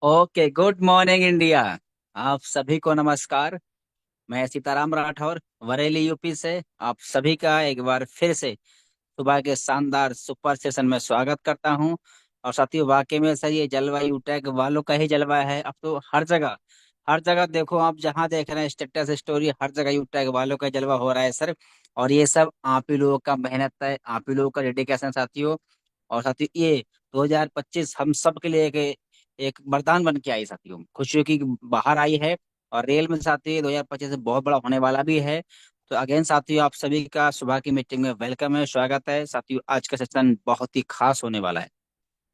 Okay, good morning India. आप सभी को नमस्कार। मैं सीताराम राठौर, बरेली यूपी से आप सभी का एक बार फिर से सुबह के शानदार सुपर सेशन में स्वागत करता हूं। और साथियों, वाकई में सर ये जलवायु टैग वालों का ही जलवा है। अब तो हर जगह देखो, आप जहां देख रहे हैं स्टेटस स्टोरी, हर जगह यू टैग वालों का जलवा हो रहा है सर। और ये सब आप ही लोगों का मेहनत है, आप ही लोगों का डेडिकेशन साथियों। और साथियों, ये 2025 हम सब के लिए एक एक वरदान बन के आई साथियों, खुशियों की बाहर आई है। और रेल में साथियों 2025 बहुत बड़ा होने वाला भी है। तो अगेन साथियों, आप सभी का सुबह की मीटिंग में वेलकम है, स्वागत है साथियों। आज का सेशन बहुत ही खास होने वाला है,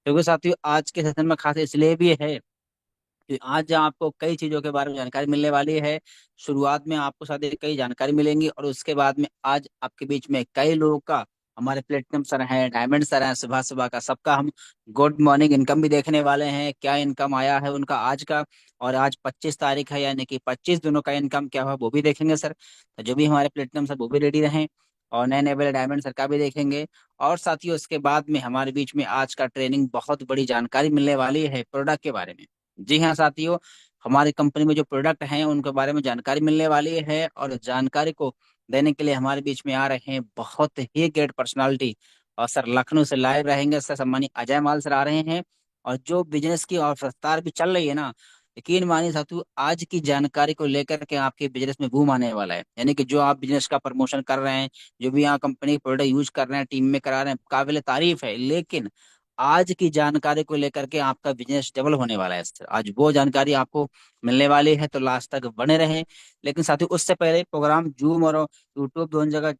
क्योंकि साथियों आज के सेशन में खास इसलिए भी है कि आज आपको कई चीजों के बारे में जानकारी मिलने वाली है। शुरुआत में आपको साथ कई जानकारी मिलेंगी, और उसके बाद में आज आपके बीच में कई लोगों का, हमारे प्लेटिनम सर हैं, डायमंड सर हैं, सुबह सुबह का सबका हम गुड मॉर्निंग इनकम भी देखने वाले हैं, क्या इनकम आया है उनका आज का। और आज 25 तारीख है, यानी कि 25 दिनों का इनकम क्या हुआ वो भी देखेंगे सर। तो जो भी हमारे प्लेटिनम सर वो भी रेडी रहें, और नए नए वाले डायमंड सर का भी देखेंगे। और साथियों, उसके बाद में हमारे बीच में आज का ट्रेनिंग बहुत बड़ी जानकारी मिलने वाली है प्रोडक्ट के बारे में। जी हाँ साथियों, हमारी कंपनी में जो प्रोडक्ट हैं उनके बारे में जानकारी मिलने वाली है। और जानकारी को देने के लिए हमारे बीच में आ रहे हैं बहुत ही ग्रेट पर्सनालिटी। और सर लखनऊ से लाइव रहेंगे सर, सम्मानित अजय माल सर आ रहे हैं। और जो बिजनेस की और रफ्तार भी चल रही है ना, यकीन मानिए साथियों, आज की जानकारी को लेकर के आपके बिजनेस में बूम आने वाला है। यानी कि जो आप बिजनेस का प्रमोशन कर रहे हैं, जो भी यहाँ कंपनी के प्रोडक्ट यूज कर रहे हैं, टीम में करा रहे हैं, काबिल तारीफ है। लेकिन आज की जानकारी को लेकर के आपका बिजनेस डबल होने वाला है सर। आज वो जानकारी आपको मिलने वाली है, तो लास्ट तक बने रहें। लेकिन साथियों, उससे पहले प्रोग्राम जूम और यूट्यूब दोनों जगह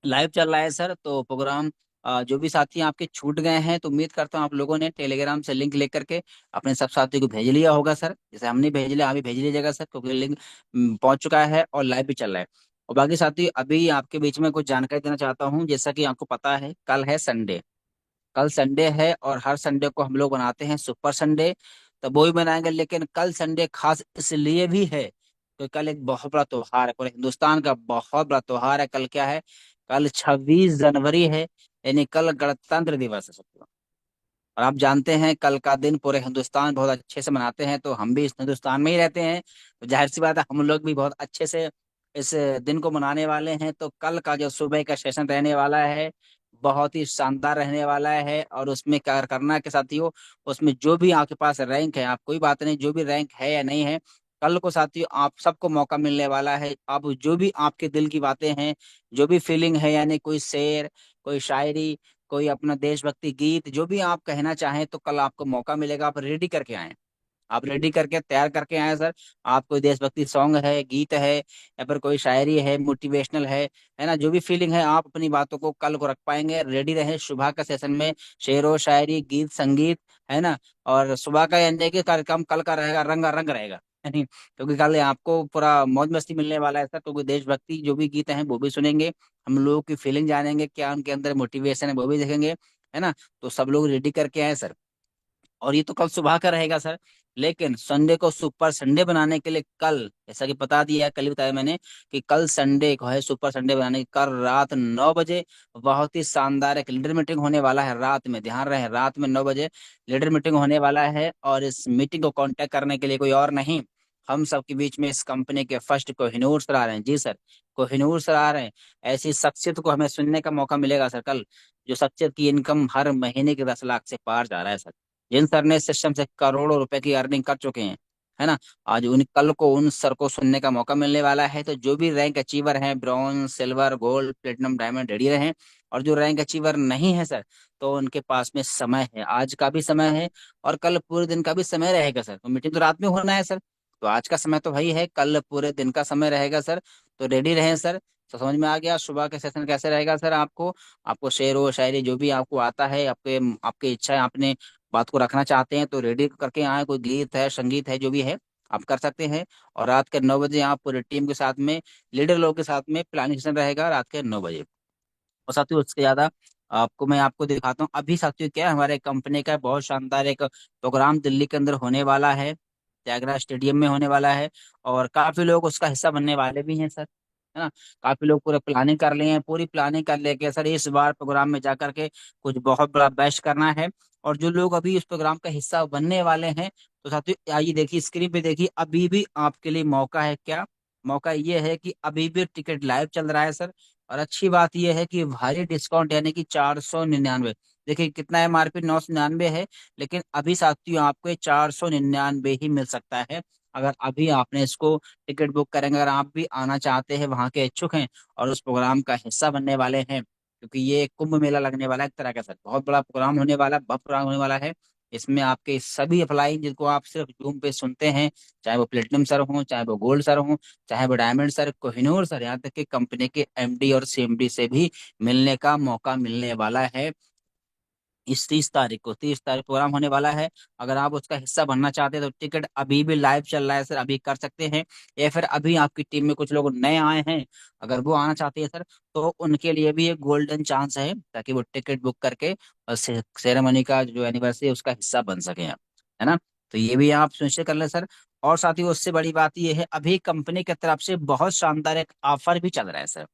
लाइव चल रहा है सर। तो प्रोग्राम जो भी साथी आपके छूट गए हैं, तो उम्मीद करता हूँ आप लोगों ने टेलीग्राम से लिंक लेकर के अपने सब साथी को भेज लिया होगा सर। जैसे हमने भेज लिया, आप भी भेज लीजिएगा सर, क्योंकि लिंक पहुंच चुका है और लाइव भी चल रहा है। और बाकी साथी, अभी आपके बीच में कुछ जानकारी देना चाहता हूँ। जैसा कि आपको पता है, कल है संडे, कल संडे है, और हर संडे को हम लोग बनाते हैं सुपर संडे। तो वो ही बनाएंगे, लेकिन कल संडे खास इसलिए भी है क्योंकि कल एक बहुत बड़ा त्योहार है, पूरे हिंदुस्तान का बहुत बड़ा त्योहार है। कल क्या है? कल 26 जनवरी है, यानी कल गणतंत्र दिवस है सबको। और आप जानते हैं कल का दिन पूरे हिंदुस्तान बहुत अच्छे से मनाते हैं, तो हम भी इस हिंदुस्तान में ही रहते हैं, तो जाहिर सी बात है हम लोग भी बहुत अच्छे से इस दिन को मनाने वाले हैं। तो कल का जो सुबह का सेशन रहने वाला है, बहुत ही शानदार रहने वाला है। और उसमें क्या करना है कि साथियों, उसमें जो भी आपके पास रैंक है, आप कोई बात नहीं, जो भी रैंक है या नहीं है, कल को साथियों आप सबको मौका मिलने वाला है। आप जो भी आपके दिल की बातें हैं, जो भी फीलिंग है, यानी कोई शेर, कोई शायरी, कोई अपना देशभक्ति गीत, जो भी आप कहना चाहें, तो कल आपको मौका मिलेगा। आप रेडी करके आए, आप रेडी करके तैयार करके आए सर। आप कोई देशभक्ति सॉन्ग है, गीत है, या फिर कोई शायरी है, मोटिवेशनल है ना, जो भी फीलिंग है, आप अपनी बातों को कल को रख पाएंगे। रेडी रहें सुबह का सेशन में, शेरो शायरी, गीत संगीत, है ना। और सुबह का यानी कि कार्यक्रम कल का रहेगा, रंगा रंग रहेगा यानी, क्योंकि कल आपको पूरा मौज मस्ती मिलने वाला है सर। क्योंकि देशभक्ति जो भी गीत हैं वो भी सुनेंगे, हम लोगों की फीलिंग जानेंगे, क्या उनके अंदर मोटिवेशन है वो भी देखेंगे, है ना। तो सब लोग रेडी करके आए सर। और ये तो कल सुबह का रहेगा सर। लेकिन संडे को सुपर संडे बनाने के लिए कल, जैसा कि बता दिया है, कल ही बताया मैंने कि कल संडे को है सुपर संडे बनाने की, कल रात 9 बजे बहुत ही शानदार एक लीडर मीटिंग होने वाला है। रात में ध्यान रहे, रात में 9 बजे लीडर मीटिंग होने वाला है। और इस मीटिंग को कांटेक्ट करने के लिए कोई और नहीं, हम सबके बीच में इस कंपनी के फर्स्ट कोहिनूर सर आ रहे हैं। जी सर, कोहिनूर सर आ रहे हैं। ऐसी शख्सियत को हमें सुनने का मौका मिलेगा सर कल, जो शख्सियत की इनकम हर महीने के 10 लाख से पार जा रहा है सर। जिन सर ने इस सिस्टम से करोड़ों रुपए की अर्निंग कर चुके हैं, है ना, आज उन कल को उन सर को सुनने का मौका मिलने वाला है। तो जो भी रैंक अचीवर हैं, bronze, silver, gold, platinum, diamond, ready रहें। और जो रैंक अचीवर नहीं है सर, तो उनके पास में समय है, आज का भी समय है, और कल पूरे दिन का भी समय रहेगा सर। तो मीटिंग तो रात में होना है सर, तो आज का समय तो वही है, कल पूरे दिन का समय रहेगा सर। तो रेडी रहें सर। तो समझ में आ गया सुबह का सेशन कैसे रहेगा सर। आपको आपको शेर व शायरी जो भी आपको आता है, आपके आपकी इच्छा है, आपने बात को रखना चाहते हैं, तो रेडी करके आए। कोई गीत है, संगीत है, जो भी है आप कर सकते हैं। और रात के 9 बजे आप पूरी टीम के साथ में, लीडर लोग के साथ में प्लानिंग सेशन रहेगा रात के 9 बजे। और साथियों, उसके ज्यादा आपको दिखाता हूँ। अभी साथियों क्या है, हमारे कंपनी का बहुत शानदार एक प्रोग्राम दिल्ली के अंदर होने वाला है, त्यागराज स्टेडियम में होने वाला है। और काफी लोग उसका हिस्सा बनने वाले भी हैं सर, है ना। काफी लोग पूरे प्लानिंग कर लिए हैं, पूरी प्लानिंग कर लेके सर इस बार प्रोग्राम में जाकर के कुछ बहुत बड़ा बेस्ट करना है। और जो लोग अभी इस प्रोग्राम का हिस्सा बनने वाले हैं, तो साथियों आइए देखिए स्क्रीन पे देखिए, अभी भी आपके लिए मौका है। क्या मौका? ये है कि अभी भी टिकट लाइव चल रहा है सर। और अच्छी बात यह है कि भारी डिस्काउंट यानी कि 499। देखिए कितना एमआरपी 999 है, लेकिन अभी साथियों आपको ये 499 ही मिल सकता है। अगर अभी आपने इसको टिकट बुक करेंगे, अगर आप भी आना चाहते हैं, वहां के इच्छुक हैं और उस प्रोग्राम का हिस्सा बनने वाले हैं, क्योंकि ये एक कुंभ मेला लगने वाला है एक तरह का सर, बहुत बड़ा प्रोग्राम होने वाला है, भव्य प्रोग्राम होने वाला है। इसमें आपके सभी अप्लाई जिनको आप सिर्फ जूम पे सुनते हैं, चाहे वो प्लेटिनम सर हो, चाहे वो गोल्ड सर हो, चाहे वो डायमंड सर, कोहिनूर सर, यहाँ तक कि कंपनी के एमडी और सीएमडी से भी मिलने का मौका मिलने वाला है। इस 30 तारीख को, 30 तारीख प्रोग्राम होने वाला है। अगर आप उसका हिस्सा बनना चाहते हैं तो टिकट अभी भी लाइव चल रहा है सर, अभी कर सकते हैं। या फिर अभी आपकी टीम में कुछ लोग नए आए हैं, अगर वो आना चाहते हैं सर, तो उनके लिए भी एक गोल्डन चांस है, ताकि वो टिकट बुक करके सेरेमनी का जो एनिवर्सरी है उसका हिस्सा बन सके आप, है ना। तो ये भी आप सुनिश्चित कर लें सर। और साथ ही उससे बड़ी बात ये है, अभी कंपनी की तरफ से बहुत शानदार एक ऑफर भी चल रहा है सर।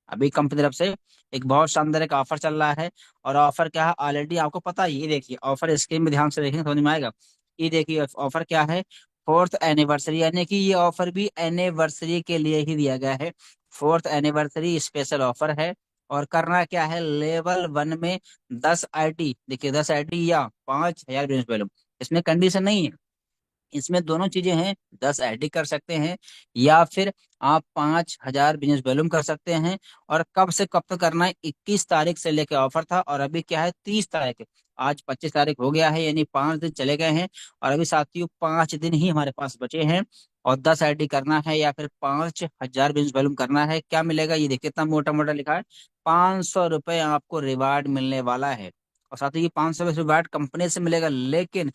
अभी कंपनी की तरफ से एक बहुत शानदार एक ऑफर चल रहा है। और ऑफर क्या है ऑलरेडी आपको पता है, ये देखिए ऑफर स्क्रीन में ध्यान से देखेंगे समझ में आएगा। ये देखिए ऑफर क्या है, फोर्थ एनिवर्सरी, यानी कि ये ऑफर भी एनिवर्सरी के लिए ही दिया गया है। फोर्थ एनिवर्सरी स्पेशल ऑफर है। और करना क्या है, लेवल 1 में 10 आईटी, देखिए 10 आईटी या 5,000 बिजनेस वैल्यू, इसमें कंडीशन नहीं है। इसमें दोनों चीजें हैं, 10 आईडी कर सकते हैं या फिर आप 5,000 बिजनेस वॉल्यूम कर सकते हैं। और कब से कब तक करना है, 21 तारीख से लेके ऑफर था, और अभी क्या है 30 तारीख। आज 25 तारीख हो गया है, यानी 5 दिन चले गए हैं। और अभी साथियों 5 दिन ही हमारे पास बचे हैं। और 10 आईडी करना है या फिर 5,000 बिजनेस वॉल्यूम करना है, क्या मिलेगा ये देखिए, कितना मोटा मोटा लिखा है, 500 रुपये आपको रिवार्ड मिलने वाला है। और साथ ही ये 500 रुपये रिवार्ड कंपनी से मिलेगा, लेकिन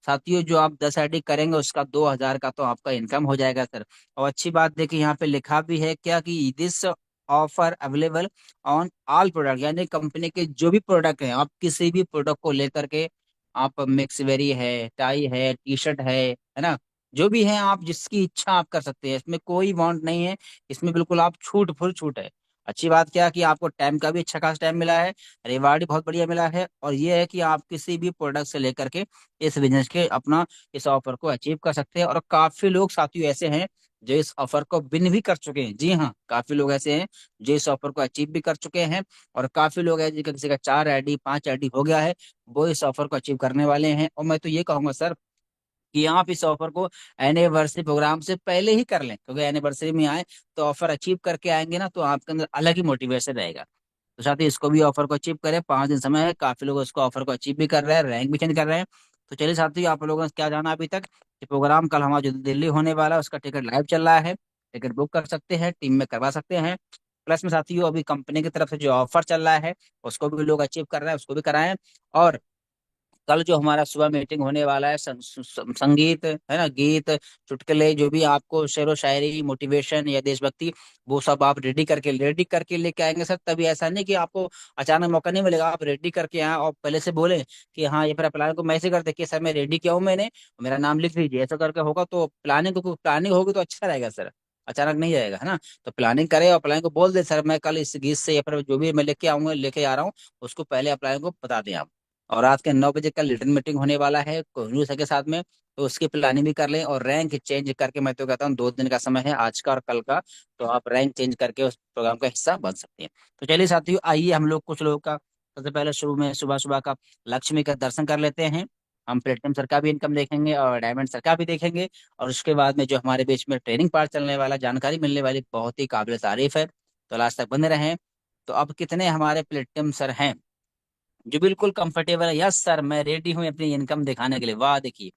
साथियों जो आप 10 आईडी करेंगे उसका 2,000 का तो आपका इनकम हो जाएगा सर। और अच्छी बात देखिए यहाँ पे लिखा भी है क्या, कि this offer available on all product, यानी कंपनी के जो भी प्रोडक्ट हैं, आप किसी भी प्रोडक्ट को लेकर के, आप मिक्स वेरी है, टाई है, टी शर्ट है ना, जो भी है आप जिसकी इच्छा आप कर सकते हैं, इसमें कोई वांट नहीं है। इसमें बिल्कुल आप छूट फुल छूट है। अच्छी बात क्या है कि आपको टाइम का भी अच्छा खासा टाइम मिला है, रिवार्ड भी बहुत बढ़िया मिला है, और ये है कि आप किसी भी प्रोडक्ट से लेकर के इस बिजनेस के अपना इस ऑफर को अचीव कर सकते हैं। और काफी लोग साथियों ऐसे हैं जो इस ऑफर को विन भी कर चुके हैं, जी हाँ, काफी लोग ऐसे हैं जो इस ऑफर को अचीव भी कर चुके हैं। और काफी लोग हैं जिनका किसी का 4 आईडी 5 आईडी हो गया है, वो इस ऑफर को अचीव करने वाले हैं। और मैं तो ये कहूंगा सर कि आप इस ऑफर को एनिवर्सरी प्रोग्राम से पहले ही कर लें, क्योंकि एनिवर्सरी में आए तो ऑफर अचीव करके आएंगे ना, तो आपके अंदर अलग ही मोटिवेशन रहेगा। तो साथ ही इसको भी ऑफर को अचीव करें, 5 दिन समय है, काफी लोग इसको ऑफर को अचीव भी कर रहे हैं, रैंक भी चेंज कर रहे हैं। तो चलिए साथी, आप लोगों ने क्या जाना अभी तक, कि प्रोग्राम कल हमारा जो दिल्ली होने वाला है उसका टिकट लाइव चल रहा है, टिकट बुक कर सकते हैं, टीम में करवा सकते हैं। प्लस में साथियों अभी कंपनी की तरफ से जो ऑफर चल रहा है उसको भी लोग अचीव कर रहे हैं, उसको भी कराएं। और कल जो हमारा सुबह मीटिंग होने वाला है, संगीत है ना, गीत, चुटकुले, जो भी आपको शेरो शायरी, मोटिवेशन या देशभक्ति, वो सब आप रेडी करके लेके आएंगे सर। तभी ऐसा नहीं कि आपको अचानक मौका नहीं मिलेगा, आप रेडी करके आए और पहले से बोले कि हाँ ये फिर प्लान को मैसेज करते कि सर मैं रेडी किया हूँ, मैंने मेरा नाम लिख लीजिए, ऐसा करके होगा तो प्लानिंग होगी तो अच्छा रहेगा सर, अचानक नहीं जाएगा, है ना। तो प्लानिंग करे और प्लानिंग को बोल दे सर मैं कल इस गीत से या फिर जो भी मैं लेके आऊंगा लेके आ रहा हूँ, उसको पहले अप्लाई को बता दें आप। और रात के 9 बजे कल रिटर्न मीटिंग होने वाला है कोहिनूर सर के साथ में, तो उसकी प्लानिंग भी कर लें। और रैंक चेंज करके, मैं तो कहता हूँ 2 दिन का समय है, आज का और कल का, तो आप रैंक चेंज करके उस प्रोग्राम का हिस्सा बन सकते हैं। तो चलिए साथियों आइए हम लोग कुछ लोगों का सबसे पहले शुरू में सुबह सुबह का लक्ष्मी का दर्शन कर लेते हैं। हम प्लेटिनम सर का भी इनकम देखेंगे और डायमंड सर का भी देखेंगे। और उसके बाद में जो हमारे बीच में ट्रेनिंग पार्ट चलने वाला, जानकारी मिलने वाली, बहुत ही काबिल तारीफ है, तो लास्ट तक बने रहें। तो अब कितने हमारे प्लेटिनम सर हैं जो बिल्कुल कंफर्टेबल है, यस सर मैं रेडी हूँ अपनी इनकम दिखाने के लिए, वाह देखिए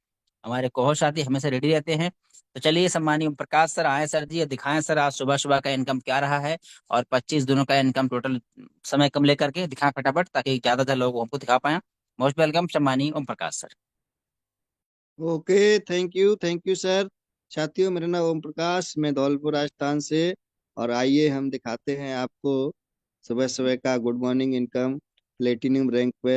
हमारे कोहो साथी हमेशा रेडी रहते हैं। तो चलिए सम्मानीय ओम प्रकाश सर आए सर जी, ये दिखाएं सर आज सुबह सुबह का इनकम क्या रहा है, और 25 दिनों का इनकम टोटल समय कम लेकर के दिखाएं फटाफट, ताकि ज्यादातर लोग हमको दिखा पाए। मोस्ट वेलकम सम्मानीय Om Prakash sir. Okay, thank you sir. साथियों, मेरा नाम ओम प्रकाश, मैं धौलपुर राजस्थान से। और आइए हम दिखाते हैं आपको सुबह सुबह का good morning income platinum rank पे।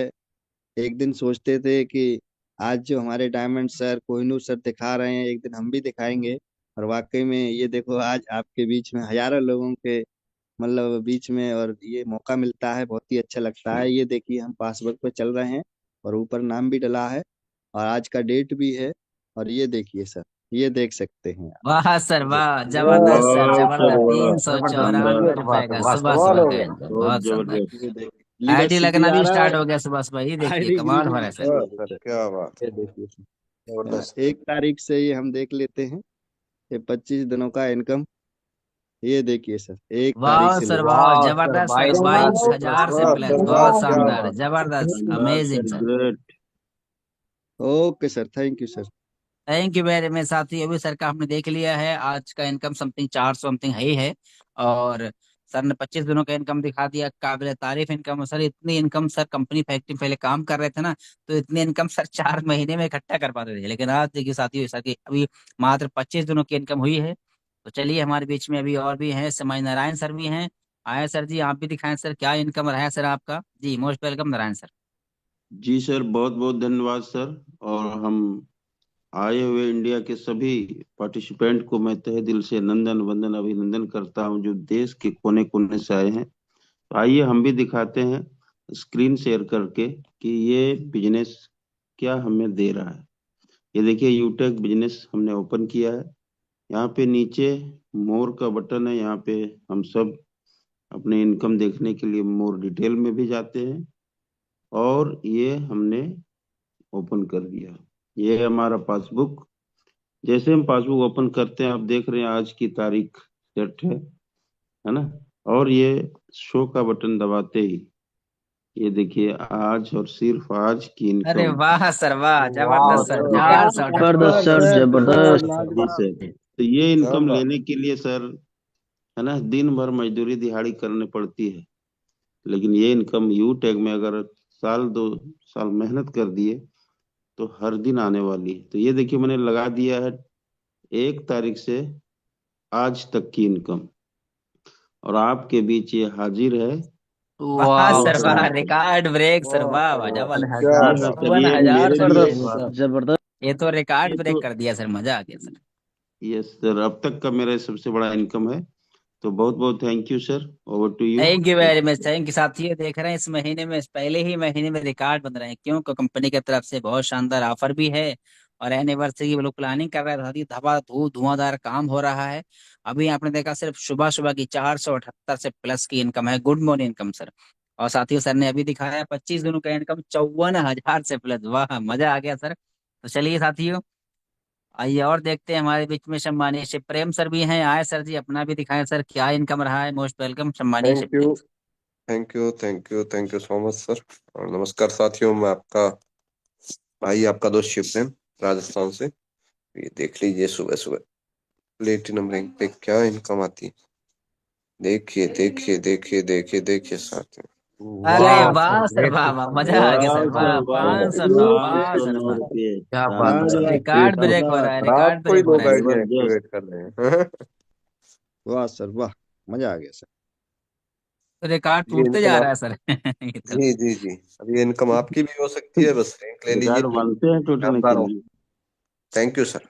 एक दिन सोचते थे कि आज जो हमारे डायमंड सर कोहिनूर सर दिखा रहे हैं, एक दिन हम भी दिखाएंगे। और वाकई में ये देखो, आज आपके बीच में हजारों लोगों के मतलब बीच में और ये मौका मिलता है, बहुत ही अच्छा लगता है। ये देखिए हम पासवर्ड पे चल रहे हैं और ऊपर नाम भी डला है और आज का डेट भी है। और ये देखिए सर, ये देख सकते हैं आप। वाह सर वाह, ये जबरदस्त सर, वाह सर जबरदस्त। वाह, 394 शानदार, रुपए का वाह सुबह कमाल सुबह हो का गया, इनकम, बहुत बहुत शानदार। जबरदस्त। ये देखिए आईडी लीडरशिप भी लगना आ भी रहा है। स्टार्ट हो गया सुबह सुबह, ये देखिए आईडी कमाल ग्रीन हो भी रहा है सर। वाह दिखाई सर, देते क्या बात हैं। है, ये देखिए सर, है ना, जबरदस्त। 1 तारीख से ये हम देख लेते हैं। ये 25 दिनों का इनकम। ये देखिए सर, 1 तारीख वाह से सर लेकर। वाह, वाह सर, जबरदस्त सर, 22,000 प्लस, 22,000 से वाह प्लस, सर वाह, बहुत क्या शानदार, बात। जबरदस्त, शानदार amazing sir, sir. Great. Okay sir, thank you sir. Thank you very much साथी, अभी सर का हमने देख लिया है, आज का इनकम समथिंग 400 समथिंग है ही है। और सर ने 25 दिनों का इनकम दिखा दिया, काबिल तारीफ इनकम है सर। इतनी इनकम सर कंपनी फैक्ट्री में पहले काम कर रहे थे ना, तो इतनी इनकम सर 4 महीने में इकट्ठा कर पाते थे, लेकिन आज देखिए साथियों सर की अभी मात्र 25 दिनों की इनकम हुई है। तो चलिए, हमारे बीच में अभी और भी हैं, समय नारायण सर भी हैं। आए सर जी, आप भी दिखाएं सर, क्या इनकम रहा है सर आपका। जी मोस्ट वेलकम नारायण सर। जी सर, बहुत बहुत धन्यवाद सर। और हम आए हुए इंडिया के सभी पार्टिसिपेंट को मैं तहे दिल से नंदन वंदन अभिनंदन करता हूं, जो देश के कोने कोने से आए हैं। तो आइए हम भी दिखाते हैं स्क्रीन शेयर करके कि ये बिजनेस क्या हमें दे रहा है। ये देखिए, यूटेक बिजनेस हमने ओपन किया है। यहाँ पे नीचे मोर का बटन है, यहाँ पे हम सब अपने इनकम देखने के लिए मोर डिटेल में भी जाते हैं। और ये हमने ओपन कर दिया। ये है हमारा पासबुक। जैसे हम पासबुक ओपन करते हैं, आप देख रहे हैं आज की तारीख सेट है ना। और ये शो का बटन दबाते ही ये देखिए आज और सिर्फ आज की अरे इनकम। वाह सर वाह, वाह जबरदस्त सर, सर, चार सौ जबरदस्त अठहत्तर सर, सर जबरदस्त। जी सर। लाजवाब। तो ये क्या इनकम बात। लेने के लिए सर, है ना, दिन भर मजदूरी दिहाड़ी करनी पड़ती है। लेकिन ये इनकम यू टैग में अगर साल 2 साल मेहनत कर दिए तो हर दिन आने वाली है। तो ये देखिए, मैंने लगा दिया है 1 तारीख से आज तक की इनकम, और आपके बीच ये हाजिर है। वाह देख सर रहे वाह, हैं सर। रिकॉर्ड ब्रेक सर, वाह वाह सर वाह, वाह, क्या जबरदस्त। बात है। 52,000 मेरे से लिए प्लस, जबरदस्त। ये तो रिकॉर्ड ये ब्रेक तो कर दिया सर, मजा आ गया सर। ये सर अब तक का मेरा सबसे बड़ा इनकम है। तो बहुत बहुत thank you sir, over to you. Thank you very much, thank you साथियों। देख रहे हैं इस महीने में, इस पहले ही महीने में रिकॉर्ड बन रहे हैं, क्योंकि कंपनी की तरफ से बहुत शानदार ऑफर भी है। और एनिवर्सरी वो लोग प्लानिंग कर रहे हैं, साथी धबा धुआंधार काम हो रहा है। अभी आपने देखा सिर्फ सुबह सुबह की 478 से प्लस की इनकम है, गुड मॉर्निंग इनकम सर। और साथियों सर ने अभी दिखाया 25 दिनों का इनकम 54,000 से प्लस, वाह मजा आ गया सर। तो चलिए साथियों, आइए और देखते हैं, हमारे बीच में सम्मानीय शिव प्रेम सर भी हैं। आए सर जी, अपना भी दिखाएं सर, क्या इनकम रहा है। मोस्ट वेलकम सम्मानीय Shiv thank you, Prem. Thank you, thank you, thank you so much sir. और नमस्कार साथियों, मैं आपका भाई, आपका दोस्त शिव प्रेम, राजस्थान से। ये देख लीजिए सुबह सुबह प्लेटिनम रैंक पे क्या इनकम आती है। देखिए देखिए देखिए देखिए देखिए साथियों, अरे वाह सर, वाह सर ग्रेट वाह वाह, मजा आ गया वाह सर, सर वाह वाह, 509, अरे 509 509। रुपये, क्या बात है शानदार, सर, लाजवाब ग्रेट रिकॉर्ड सर। ब्रेक हो रहा शानदार। है, और रिकॉर्ड आपको ही ब्रेक हो रहा लोग है आईडिया सर। जबरदस्त। एक्टिवेट कर रहे हैं। वाह सर वाह, मजा आ गया सर। तो रिकॉर्ड ये टूटते इनकम जा रहा आप, है सर। ये तो जी जी जी, अब ये इनकम आपकी भी हो सकती है, बस रैंक ले लीजिए। रिकॉर्ड बनते हैं टूटने के शानदार हो। लिए। Thank you sir.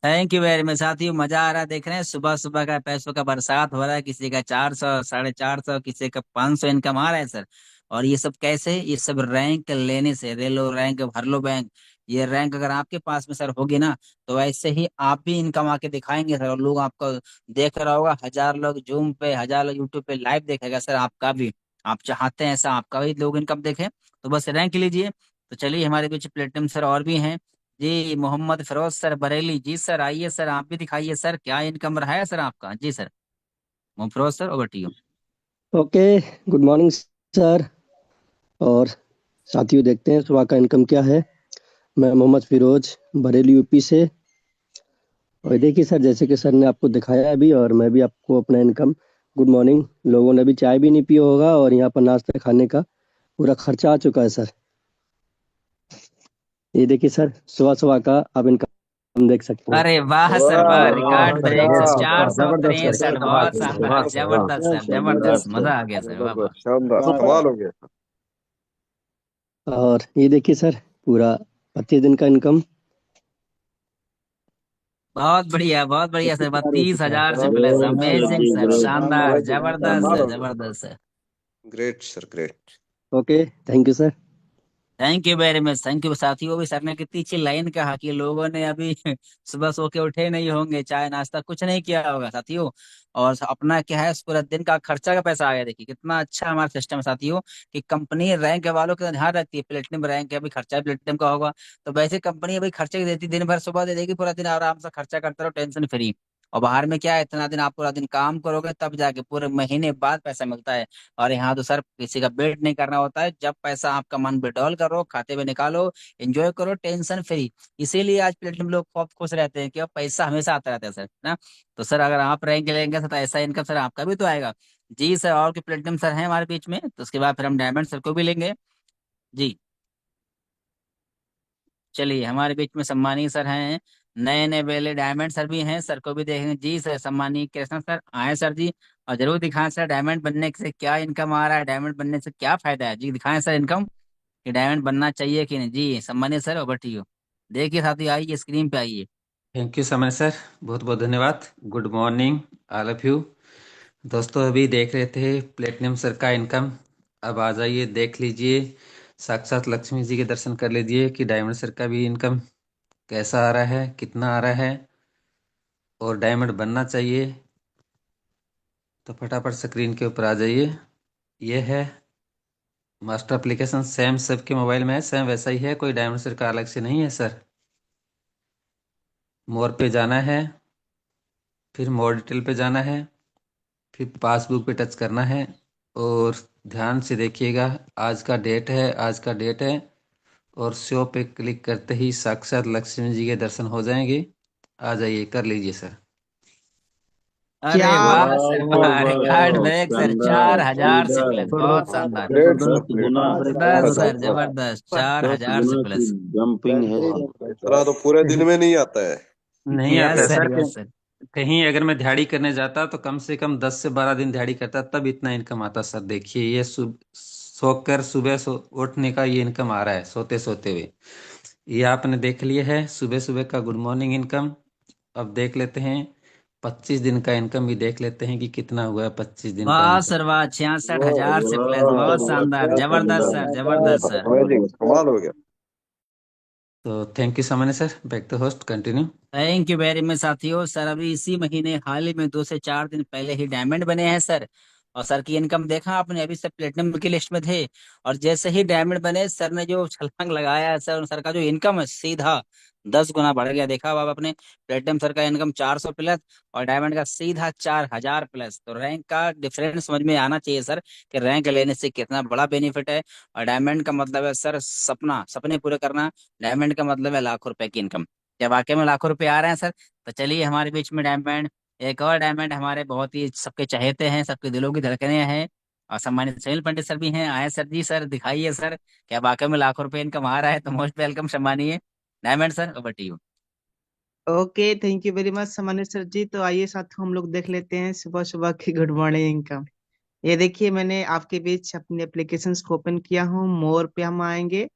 Thank you very much साथियों, मजा आ रहा है। देख रहे हैं सुबह सुबह का पैसों का बरसात हो रहा है, किसी का 400, 450, किसी का 500 इनकम आ रहा है सर। और ये सब कैसे, ये सब रैंक लेने से, रेलो रैंक, भर लो बैंक। ये रैंक अगर आपके पास में सर होगी ना, तो ऐसे ही आप भी इनकम आके दिखाएंगे सर, और लोग आपको देख रहा होगा, 1,000 लोग जूम पे, 1,000 लोग यूट्यूब पे लाइव देखेगा सर आपका भी। आप चाहते हैं ऐसा आपका भी लोग इनकम देखें, तो बस रैंक लीजिए। तो चलिए, हमारे बीच प्लेटिनम सर और भी हैं। जी मोहम्मद फिरोज सर बरेली, जी सर आइए सर, आप भी दिखाइए सर, क्या इनकम रहा है सर आपका। जी sir, Mohammad Firoz sir, over to you. Okay, good morning sir. और साथियों, देखते हैं सुबह का इनकम क्या है। मैं मोहम्मद फिरोज, बरेली यूपी से। और देखिए सर, जैसे कि सर ने आपको दिखाया अभी, और मैं भी आपको अपना इनकम, गुड मॉर्निंग। लोगों ने अभी चाय भी नहीं पिया होगा, और यहाँ पर नाश्ता खाने का पूरा खर्चा आ चुका है सर। ये देखिए सर, सुबह सुबह का आप इनकम देख सकते हैं। अरे वाह सर वाह वाह, वाह रिकॉर्ड वाह सर, ब्रेक क्या सर, सर चार बात, सौ जबरदस्त सर, तिरसठ क्या बहुत बात है, शानदार, वाह सर वाह, जबरदस्त सर, शानदार जबरदस्त, सर। मजा आ गया सर, वाह वाह। जबरदस्त, शानदार, वाह वाह। कमाल हो गया। और ये देखिए सर, पूरा 25 दिन का इनकम बहुत बढ़िया सर, तैयार हो बत्तीस चुका है हजार सर से आपका। प्लस, ग्रेट वाह सर अमेजिंग जी, वाह सर, वाह, ग्रेट। शानदार, शानदार जबरदस्त शानदार। कमाल सर, हो गया, जबरदस्त sir. Great sir, great. Okay, thank you sir. Thank you very much, thank you साथियों। भी सर ने कितनी अच्छी लाइन कहा कि लोगों ने अभी सुबह सो के उठे नहीं होंगे, चाय नाश्ता कुछ नहीं किया होगा साथियों, और अपना क्या है पूरा दिन का खर्चा का पैसा आ गया। देखिए कितना अच्छा हमारा सिस्टम है साथियों, कि कंपनी रैंक वालों का ध्यान रखती है। प्लेटिनम रैंक है, अभी खर्चा प्लेटिनम का होगा, तो वैसे कंपनी अभी खर्चे की देती, दिन भर सुबह दे देगी, पूरा दिन आराम से खर्चा करते रहो टेंशन फ्री। और बाहर में क्या है, इतना दिन आप पूरा दिन काम करोगे तब जाके पूरे महीने बाद पैसा मिलता है। और यहाँ तो सर किसी का वेट नहीं करना होता है, जब पैसा आपका मन विड्रॉल करो, खाते में निकालो, एंजॉय करो टेंशन फ्री। इसीलिए आज प्लेटिनम लोग खूब खुश रहते हैं कि अब पैसा हमेशा आता रहता है सर ना। तो सर अगर आप रैंक लेंगे सर तो ऐसा इनकम सर आपका भी तो आएगा। जी सर, और के प्लेटिनम सर हैं हमारे बीच में, तो उसके बाद फिर हम डायमंड सर को भी लेंगे। जी चलिए, हमारे बीच में सम्मानीय सर हैं, नए नए बेले डायमंड सर भी हैं, सर को भी देखेंगे। जी सर, सम्मानीय कृष्णा सर आए सर जी, और जरूर दिखाएं सर डायमंड बनने से क्या इनकम आ रहा है, डायमंड बनने से क्या फायदा है। जी दिखाएं सर इनकम, कि डायमंड बनना चाहिए कि नहीं। जी सम्मानीय सर ओवर टू यू। देखिए साथी, आइए स्क्रीन पे आइए। थैंक यू समय सर, बहुत बहुत धन्यवाद। Good morning all of you. दोस्तों अभी देख रहे थे प्लेटिनम सर का इनकम, अब आ जाइए देख लीजिए, साक्षात लक्ष्मी जी के दर्शन कर लीजिए कि डायमंड सर का भी इनकम कैसा आ रहा है, कितना आ रहा है, और डायमंड बनना चाहिए तो फटाफट स्क्रीन के ऊपर आ जाइए। ये है मास्टर एप्लीकेशन, सेम सबके मोबाइल में है, सेम वैसा ही है, कोई डायमंड सर का अलग से नहीं है सर। मोर पे जाना है, फिर मोर डिटेल पे जाना है, फिर पासबुक पे टच करना है, और ध्यान से देखिएगा, आज का डेट है, आज का डेट है, और शो पे क्लिक करते ही साक्षात लक्ष्मी जी के दर्शन हो जाएंगे। आ जाइए, कर लीजिए सर। अरे क्या वाह वाह सर वाह वाह, वाह रिकॉर्ड वाह, ब्रेक सर, शानदार 4,000 से शानदार, प्लस, बहुत शानदार। ग्रेट सर, जबरदस्त ग्रेट। गुना, जबरदस्त सर 4,000 जबरदस्त, चार 10 हजार से गुना की प्लस। जंपिंग है सर। इतना तो पूरे दिन में नहीं आता है। नहीं आता है yes sir sir, yes sir. कहीं अगर मैं दिहाड़ी करने जाता तो कम से कम 10 से 12 दिन दिहाड़ी करता, तब इतना इनकम आता सर। देखिए ये सोकर सुबह उठने का ये इनकम आ रहा है, सोते सोते हुए। ये आपने देख लिया है सुबह सुबह का गुड मॉर्निंग इनकम। अब देख लेते हैं 25 दिन का इनकम भी, देख लेते हैं कि कितना हुआ है 25 दिन का वाह इनकम। सर वाह, 66,000 से प्लस, वाह बहुत सर वाह, शानदार, क्या जबरदस्त शानदार, सर जबरदस्त सर। अमेजिंग, कमाल हो गया। तो थैंक यू सामान्य sir, back to host, continue. Thank you very much साथियों। सर अभी इसी महीने हाल ही में 2 से 4 दिन पहले ही डायमंड बने हैं सर। और सर की इनकम देखा आपने, अभी से प्लेटिनम की लिस्ट में थे, और जैसे ही डायमंड बने सर ने जो छलांग लगाया है सर, सर का जो इनकम है सीधा 10 गुना बढ़ गया। देखा अब आपने, प्लेटिनम सर का इनकम 400 प्लस, और डायमंड का सीधा 4,000 प्लस। तो रैंक का डिफरेंस समझ में आना चाहिए सर, कि रैंक लेने से कितना बड़ा बेनिफिट है। और डायमंड का मतलब है सर सपना, सपने पूरे करना। डायमंड का मतलब है लाखों रुपए की इनकम। क्या वाकई में लाखों रुपए आ रहे हैं सर? तो चलिए, हमारे बीच में डायमंड, एक और डायमंड हमारे बहुत ही सबके चहेते हैं, सबके दिलों की धड़कने हैं, और सम्मानित सुनील पंडित सर भी हैं। आए सर जी, सर दिखाइए सर, क्या वाकई में लाखों रुपए इनकम आ रहा है? तो मोस्ट वेलकम सम्मानीय diamond sir, over to you. Okay, thank you very much सामान्य सर जी। तो आइए साथियों हम लोग देख लेते हैं सुबह सुबह की गुड मॉर्निंग इनकम। ये देखिए, मैंने आपके बीच अपने एप्लीकेशंस को ओपन किया हूँ। मोर पे हम आएंगे,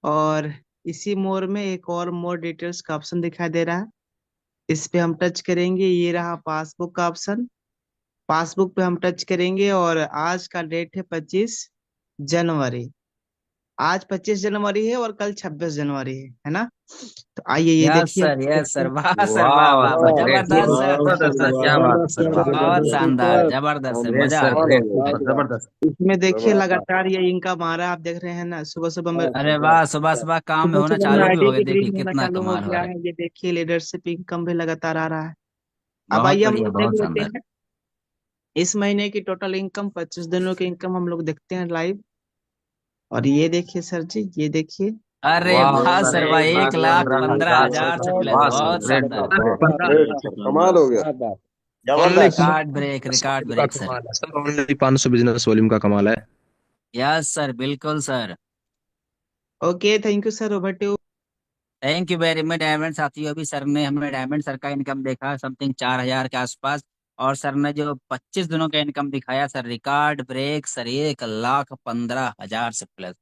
और इसी मोर में एक और मोर डिटेल्स का ऑप्शन दिखाई दे रहा है, इस पे हम टच करेंगे। ये रहा पासबुक का ऑप्शन, पासबुक पे हम टच करेंगे, और आज का डेट है 25 जनवरी। आज 25 जनवरी है और कल 26 जनवरी है ना। तो आइए ये देखिए, यस सर, वाह सर वाह वाह वाह वाह, ग्रेट, जबरदस्त सर, वाह जबरदस्त सर सर, क्या वाह, बात है सर, वाह, बहुत शानदार, जबरदस्त सर, ग्रेट मजा आ सर, गया। ग्रेट, कमाल हो गया। जबरदस्त। इसमें देखिए जबरदस्त। लगातार ये इनकम आ रहा है, आप देख रहे हैं ना। सुबह सुबह में अरे वाह, सुबह सुबह काम में सुबह होना सुबह में चालू भी हो आईडी गए, की देखिए ड्रीम होना कितना चालू हो कमाल हो गया रहा है। है। ये देखिए लीडरशिप इनकम भी लगातार आ रहा है। अब बहुत आइए हम बढ़िया, लोग देख बहुत लेते शानदार। हैं इस महीने की टोटल इनकम, 25 दिनों की इनकम हम लोग देखते हैं लाइव। और ये देखिए सर जी, ये देखिए। अरे वाह वाह सर, सर वाह, एक एक लाख लाख पंद्रह पंद्रह हजार से हजार से प्लस, प्लस, वाह सर, बहुत ग्रेट शानदार। सर। ग्रेट सर, कमाल हो गया। ओनली रिकॉर्ड ब्रेक, रिकॉर्ड का ब्रेक सर। कमाल है सर, ओनली 500 बिजनेस वॉल्यूम का कमाल है। यस सर, बिल्कुल sir. Okay, thank you sir, over to. Thank you very much diamond साथियों। अभी सर ने, हमने डायमंड सर का इनकम देखा समथिंग 4,000 के आसपास, और सर ने जो 25 दिनों का इनकम दिखाया सर, रिकॉर्ड ब्रेक सर, 1,15,000 से प्लस।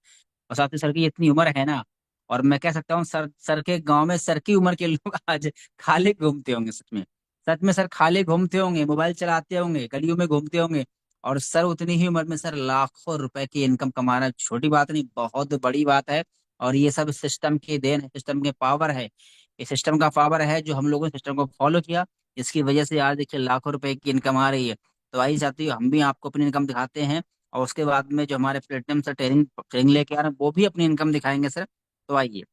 और साथ ही सर की इतनी उम्र है ना, और मैं कह सकता हूँ सर, सर के गांव में सर की उम्र के लोग आज खाली घूमते होंगे, सच में। सच में सर खाली घूमते होंगे, मोबाइल चलाते होंगे, गलियों में घूमते होंगे, और सर उतनी ही उम्र में सर लाखों रुपए की इनकम कमाना छोटी बात नहीं, बहुत बड़ी बात है। और ये सब सिस्टम की देन है, सिस्टम के पावर है, ये सिस्टम का पावर है जो हम लोगों ने सिस्टम को फॉलो किया, इसकी वजह से आज देखिए लाखों रुपए की इनकम आ रही है। तो आई चाहती हूँ हम भी आपको अपनी इनकम दिखाते हैं, और उसके बाद में जो हमारे प्लेटिनम सर ट्रेनिंग ट्रेनिंग लेके आ रहे हैं वो भी अपनी इनकम दिखाएंगे सर। तो आइए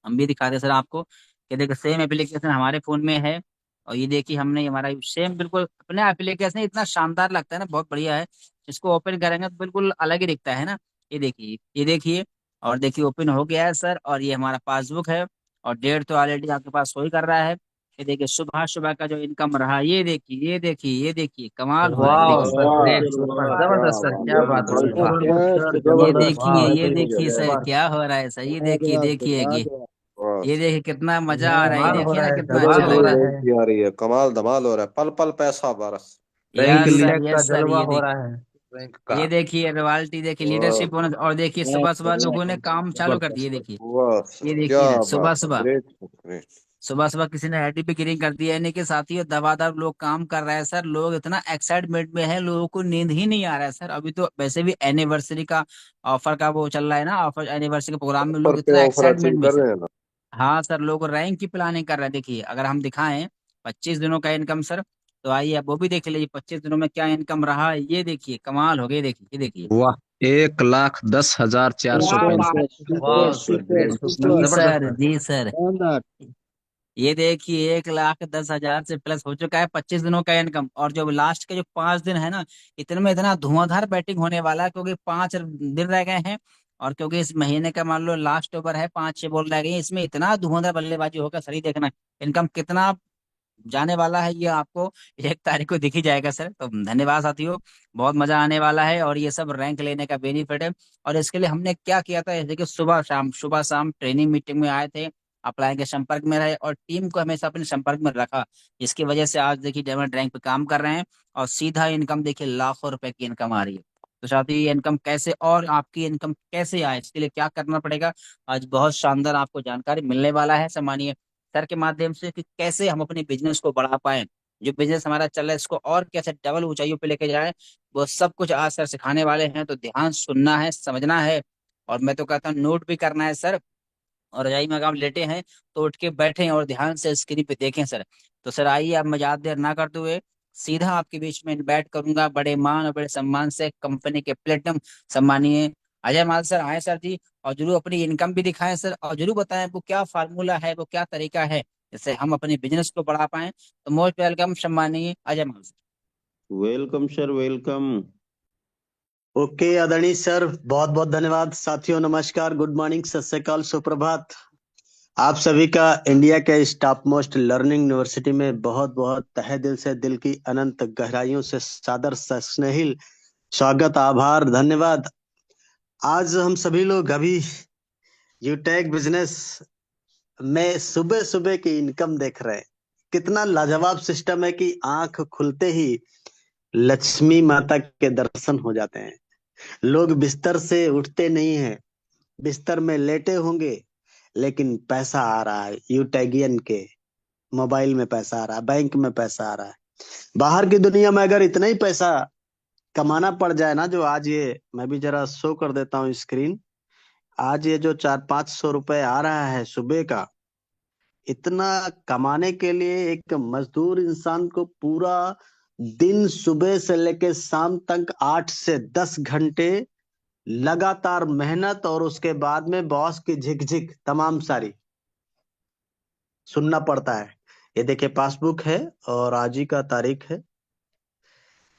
हम भी दिखा रहे सर आपको कि देखिए सेम एप्लीकेशन हमारे फोन में है। और ये देखिए हमने हमारा सेम बिल्कुल अपने एप्लीकेशन इतना शानदार लगता है ना, बहुत बढ़िया है। इसको ओपन करेंगे तो बिल्कुल अलग ही दिखता है ना। ये देखिए, ये देखिए, और देखिए ओपन हो गया है सर, और ये हमारा पासबुक है। और डेट तो ऑलरेडी आपके पास शो ही कर रहा है। ये देखिए सुबह सुबह का जो इनकम रहा, ये देखिए, ये देखिए, ये देखिए, कमाल हो रहा है, ये वाह देखिए। सर, वाह ग्रेट, सर सुपर, वाह, क्या जबरदस्त सर, क्या बात बात है सर, वाह। जबरदस्त सर ये जबरदस्त, देखिए, वाह, ये अमेजिंग देखिए सर सुपर, क्या हो रहा है सर, ये देखिए, लाजवाब सर, देखिए ये लाजवाब। वाह ये सर। देखिए कितना मजा आ रहा है, ये कमाल हो देखिए रहा ना है, कितना अच्छा कमाल लग हो रहा है। रहा बैंक है। की आ रही है, कमाल धमाल हो रहा है, पल पल पैसा बरस। बैंक यस सर, का यस सर, जलवा ये हो देखिए, रहा है, बैंक का। ये देखिए रॉयल्टी, देखिए वाह लीडरशिप बोनस, और देखिए सुबह सुबह लोगों ने काम चालू कर दिए, जबरदस्त। देखिए। वाह ये सर, क्या देखिए ना सुबह बात है, सुबह, ग्रेट ग्रेट। सुबह सुबह किसी ने आईडी पे ग्रीन कर दिया, यानी कि साथियों दबादब लोग काम कर रहे हैं सर, लोग इतना एक्साइटमेंट में है, लोगों को नींद ही नहीं आ रहा है सर। अभी तो वैसे भी एनिवर्सरी का ऑफर का वो चल रहा है ना, ऑफर एनिवर्सरी के प्रोग्राम में ऑफर लोग पे इतना ऑफर अचीव एक्साइटमेंट में कर सर। रहे हैं ना। हाँ सर, लोग रैंक की प्लानिंग कर रहे हैं। देखिए अगर हम दिखाएं 25 दिनों का इनकम सर, तो आइए आप वो भी देख लीजिए 25 दिनों में क्या इनकम रहा है, ये देखिए कमाल हो गई, देखिए, ये देखिए। वाह, 1,10,435। सुपर वाह super sir, great, super super, जी सुपर, जबरदस्त सर, सर। जी सर। शानदार। ये देखिए 1,10,000 से प्लस हो चुका है 25 दिनों का इनकम। और जो लास्ट के जो 5 दिन है ना, इतने में इतना धुआंधार बैटिंग होने वाला है, क्योंकि 5 दिन रह गए हैं। और क्योंकि इस महीने का मान लो लास्ट ओवर है, 5-6 बॉल रह गई हैं, इसमें इतना धुआंधार बल्लेबाजी होगा सर, ही देखना इनकम कितना जाने वाला है, ये आपको 1 तारीख को दिख ही जाएगा सर। तो धन्यवाद साथियों, बहुत मजा आने वाला है, और ये सब रैंक लेने का बेनिफिट है। और इसके लिए हमने क्या किया था, जैसे कि सुबह शाम ट्रेनिंग मीटिंग में आए थे, अप्लाई के संपर्क में रहे, और टीम को हमेशा अपने संपर्क में रखा, जिसकी वजह से आज देखिए डायमंड रैंक पे काम कर रहे हैं। और सीधा इनकम देखिए लाखों रुपए की इनकम आ रही है। तो साथियों ये इनकम कैसे और आपकी इनकम कैसे आए, इसके लिए क्या करना पड़ेगा, आज बहुत शानदार आपको जानकारी मिलने वाला है सम्मानीय सर के माध्यम से, कि कैसे हम अपने बिजनेस को बढ़ा पाए, जो बिजनेस हमारा चल रहा है इसको और कैसे डबल ऊंचाइयों पे लेके जाए, वो सब कुछ आज सर सिखाने वाले हैं। तो ध्यान सुनना है, समझना है, और मैं तो कहता हूँ नोट भी करना है सर। और रजाई में अगर आप लेटे हैं तो उठ के बैठें और ध्यान से स्क्रीन पे देखें सर। तो सर आइए, अब मैं ज्यादा देर ना करते हुए सीधा आपके बीच में इनवाइट करूंगा बड़े मान और बड़े सम्मान से कंपनी के प्लेटिनम सम्मानीय अजय माल सर, आए सर जी। और जरूर अपनी इनकम भी दिखाएं सर, और जरूर बताएं वो क्या फार्मूला है, वो क्या तरीका है, जिससे हम अपने बिजनेस को बढ़ा पाएं। तो मोस्ट वेलकम सम्मानीय Ajay Mal sir. Welcome sir welcome. Okay आदरणीय सर, बहुत बहुत धन्यवाद। साथियों नमस्कार, गुड मॉर्निंग, सत श्री अकाल, सुप्रभात। आप सभी का इंडिया के इस टॉप मोस्ट लर्निंग यूनिवर्सिटी में बहुत बहुत तहे दिल से, दिल की अनंत गहराइयों से सादर स्नेहिल स्वागत, आभार, धन्यवाद। आज हम सभी लोग अभी यूटेक बिजनेस में सुबह सुबह की इनकम देख रहे हैं। कितना लाजवाब सिस्टम है कि आंख खुलते ही लक्ष्मी माता के दर्शन हो जाते हैं। लोग बिस्तर से उठते नहीं हैं, बिस्तर में लेटे होंगे, लेकिन पैसा आ रहा है यूटैगियन के मोबाइल में, पैसा आ रहा है, बैंक में पैसा आ रहा है। बाहर की दुनिया में अगर इतना ही पैसा कमाना पड़ जाए ना, जो आज ये मैं भी जरा शो कर देता हूँ स्क्रीन, आज ये जो 400-500 रुपए आ रहा है सुबह का, इतना कमाने के लिए एक मजदूर इंसान को पूरा दिन सुबह से लेकर शाम तक 8 से 10 घंटे लगातार मेहनत, और उसके बाद में बॉस की झिकझिक तमाम सारी सुनना पड़ता है। ये देखिए पासबुक है और आज ही का तारीख है।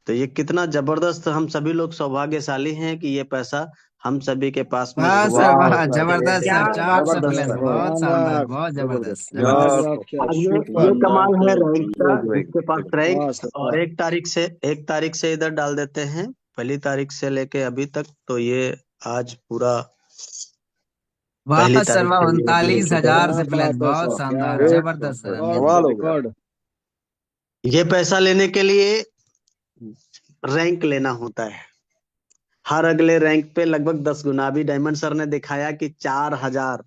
तो ये कितना जबरदस्त, हम सभी लोग सौभाग्यशाली हैं कि ये पैसा हम सभी के पास में वाह सुबह सर सुबह वाह वाह, सर पहुंचे। जबरदस्त क्या सर, जबरदस्त 400 जबरदस्त प्लस, सर, जबरदस्त बहुत शानदार, शानदार, बहुत जबरदस्त। जबरदस्त, यार जबरदस्त। लाजवाब सर, ये सुपर। कमाल है शानदार रैंक का, एक रैंक, जिसके पास एक रैंक। वाह सर और वाह। 1 तारीख से इधर डाल देते हैं, पहली तारीख से लेके अभी तक, तो ये आज पूरा वाह पहली सर तारीख वाह, से ये हो उनतालीस चुका है। हजार क्या से प्लस, बात है बहुत सर, क्या शानदार, बात। ग्रेट जबरदस्त सर। सर, रिकॉर्ड कमाल सर, हो गया। रिकॉर्ड। ये पैसा लेने के लिए रैंक लेना होता है। हर अगले रैंक पे लगभग 10 गुना। अभी डायमंड सर ने दिखाया कि 4,000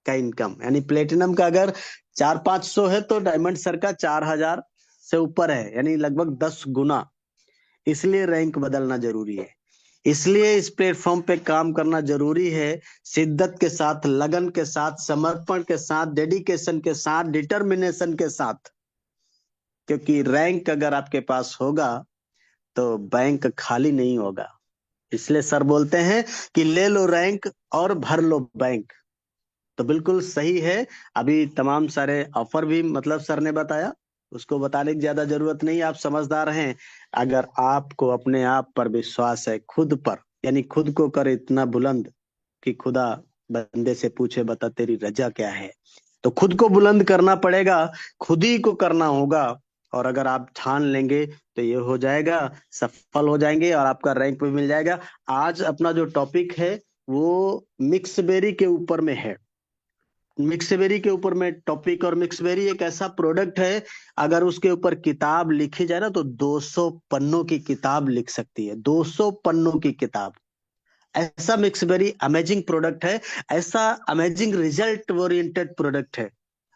का इनकम, यानी प्लेटिनम का अगर 400-500 है तो डायमंड सर का 4,000 से ऊपर है, यानी लगभग 10 गुना इसलिए रैंक बदलना जरूरी है, इसलिए इस प्लेटफॉर्म पे काम करना जरूरी है, शिद्दत के साथ, लगन के साथ, समर्पण के साथ, डेडिकेशन के साथ, डिटर्मिनेशन के साथ। क्योंकि रैंक अगर आपके पास होगा तो बैंक खाली नहीं होगा। इसलिए सर बोलते हैं कि ले लो रैंक और भर लो बैंक। तो बिल्कुल सही है। अभी तमाम सारे ऑफर भी मतलब सर ने बताया, उसको बताने की ज्यादा जरूरत नहीं, आप समझदार हैं। अगर आपको अपने आप पर विश्वास है, खुद पर, यानी खुद को कर इतना बुलंद कि खुदा बंदे से पूछे बता तेरी रजा क्या है, तो खुद को बुलंद करना पड़ेगा, खुद ही को करना होगा। और अगर आप ठान लेंगे तो ये हो जाएगा, सफल हो जाएंगे और आपका रैंक भी मिल जाएगा। आज अपना जो टॉपिक है वो मिक्सबेरी के ऊपर में है। मिक्सबेरी के ऊपर में टॉपिक, और मिक्सबेरी एक ऐसा प्रोडक्ट है, अगर उसके ऊपर किताब लिखी जाए ना तो 200 पन्नों की किताब लिख सकती है, 200 पन्नों की किताब। ऐसा मिक्सबेरी अमेजिंग प्रोडक्ट है, ऐसा अमेजिंग रिजल्ट ओरिएंटेड प्रोडक्ट है।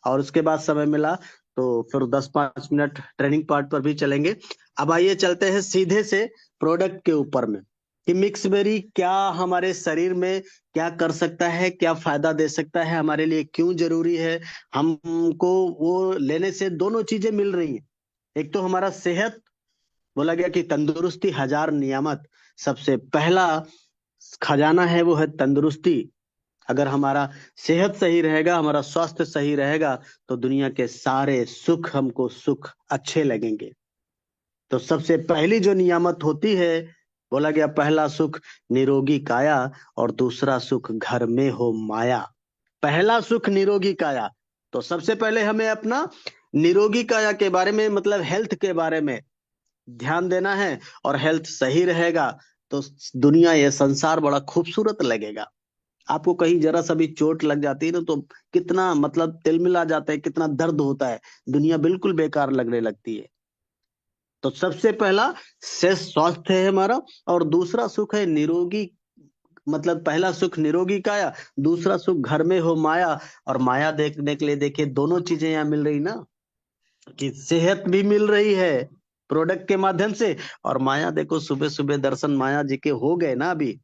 और उसके बाद समय मिला तो फिर 10-5 मिनट ट्रेनिंग पार्ट पर भी चलेंगे। अब आइए चलते हैं सीधे से प्रोडक्ट के ऊपर में कि मिक्सबेरी क्या हमारे शरीर में क्या कर सकता है, क्या फायदा दे सकता है, हमारे लिए क्यों जरूरी है। हमको वो लेने से दोनों चीजें मिल रही हैं। एक तो हमारा सेहत, बोला गया कि तंदुरुस्ती हजार नियामत, सबसे पहला खजाना है वो है तंदुरुस्ती। अगर हमारा सेहत सही रहेगा, हमारा स्वास्थ्य सही रहेगा, तो दुनिया के सारे सुख हमको सुख अच्छे लगेंगे। तो सबसे पहली जो नियामत होती है, बोला गया पहला सुख निरोगी काया और दूसरा सुख घर में हो माया। पहला सुख निरोगी काया। तो सबसे पहले हमें अपना निरोगी काया के बारे में, मतलब हेल्थ के बारे में ध्यान देना है। और हेल्थ सही रहेगा तो दुनिया, ये संसार बड़ा खूबसूरत लगेगा। आपको कहीं जरा सा भी चोट लग जाती है ना तो कितना मतलब तिलमिला जाता है, कितना दर्द होता है, दुनिया बिल्कुल बेकार लगने लगती है। तो सबसे पहला से स्वास्थ्य है हमारा, और दूसरा सुख है निरोगी, मतलब पहला सुख निरोगी काया, दूसरा सुख घर में हो माया। और माया देखने के लिए देखिए दोनों चीजें यहाँ मिल रही ना, कि सेहत भी मिल रही है प्रोडक्ट के माध्यम से, और माया देखो सुबह सुबह दर्शन माया जी के हो गए ना अभी।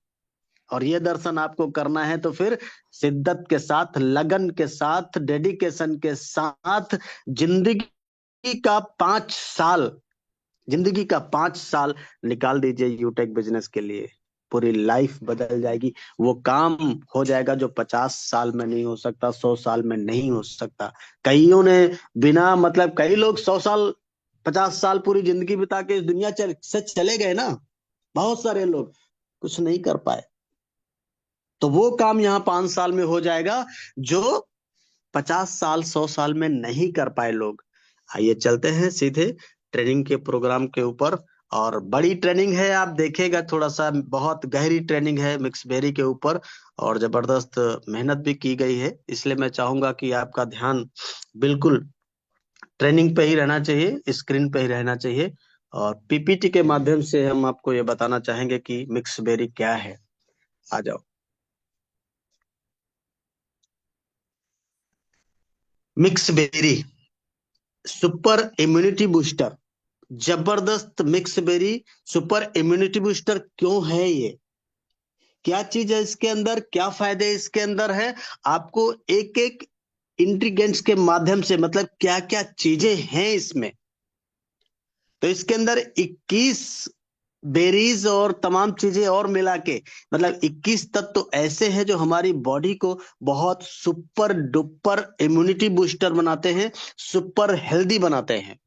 और ये दर्शन आपको करना है तो फिर शिद्दत के साथ, लगन के साथ, डेडिकेशन के साथ का 5 साल जिंदगी का 5 साल निकाल दीजिए यूटेक बिजनेस के लिए, पूरी लाइफ बदल जाएगी। वो काम हो जाएगा जो 50 साल में नहीं हो सकता, 100 साल में नहीं हो सकता। कईयों ने बिना मतलब, कई लोग 100 साल 50 साल पूरी जिंदगी बिता के इस दुनिया से चले गए ना, बहुत सारे लोग कुछ नहीं कर पाए। तो वो काम यहाँ 5 साल में हो जाएगा जो 50 साल 100 साल में नहीं कर पाए लोग। आइए चलते हैं सीधे ट्रेनिंग के प्रोग्राम के ऊपर। और बड़ी ट्रेनिंग है, आप देखिएगा, थोड़ा सा बहुत गहरी ट्रेनिंग है मिक्सबेरी के ऊपर, और जबरदस्त मेहनत भी की गई है। इसलिए मैं चाहूंगा कि आपका ध्यान बिल्कुल ट्रेनिंग पे ही रहना चाहिए, स्क्रीन पे ही रहना चाहिए। और पीपीटी के माध्यम से हम आपको ये बताना चाहेंगे कि मिक्सबेरी क्या है। आ जाओ। मिक्सबेरी सुपर इम्यूनिटी बूस्टर, जबरदस्त मिक्सबेरी सुपर इम्यूनिटी बूस्टर। क्यों है ये, क्या चीज है इसके अंदर, क्या फायदे इसके अंदर है, आपको एक एक इंग्रीडिएंट्स के माध्यम से, मतलब क्या क्या चीजें हैं इसमें। तो इसके अंदर 21 बेरीज और तमाम चीजें और मिला के, मतलब 21 तत्व तो ऐसे हैं जो हमारी बॉडी को बहुत सुपर डुपर इम्यूनिटी बूस्टर बनाते हैं, सुपर हेल्दी बनाते हैं।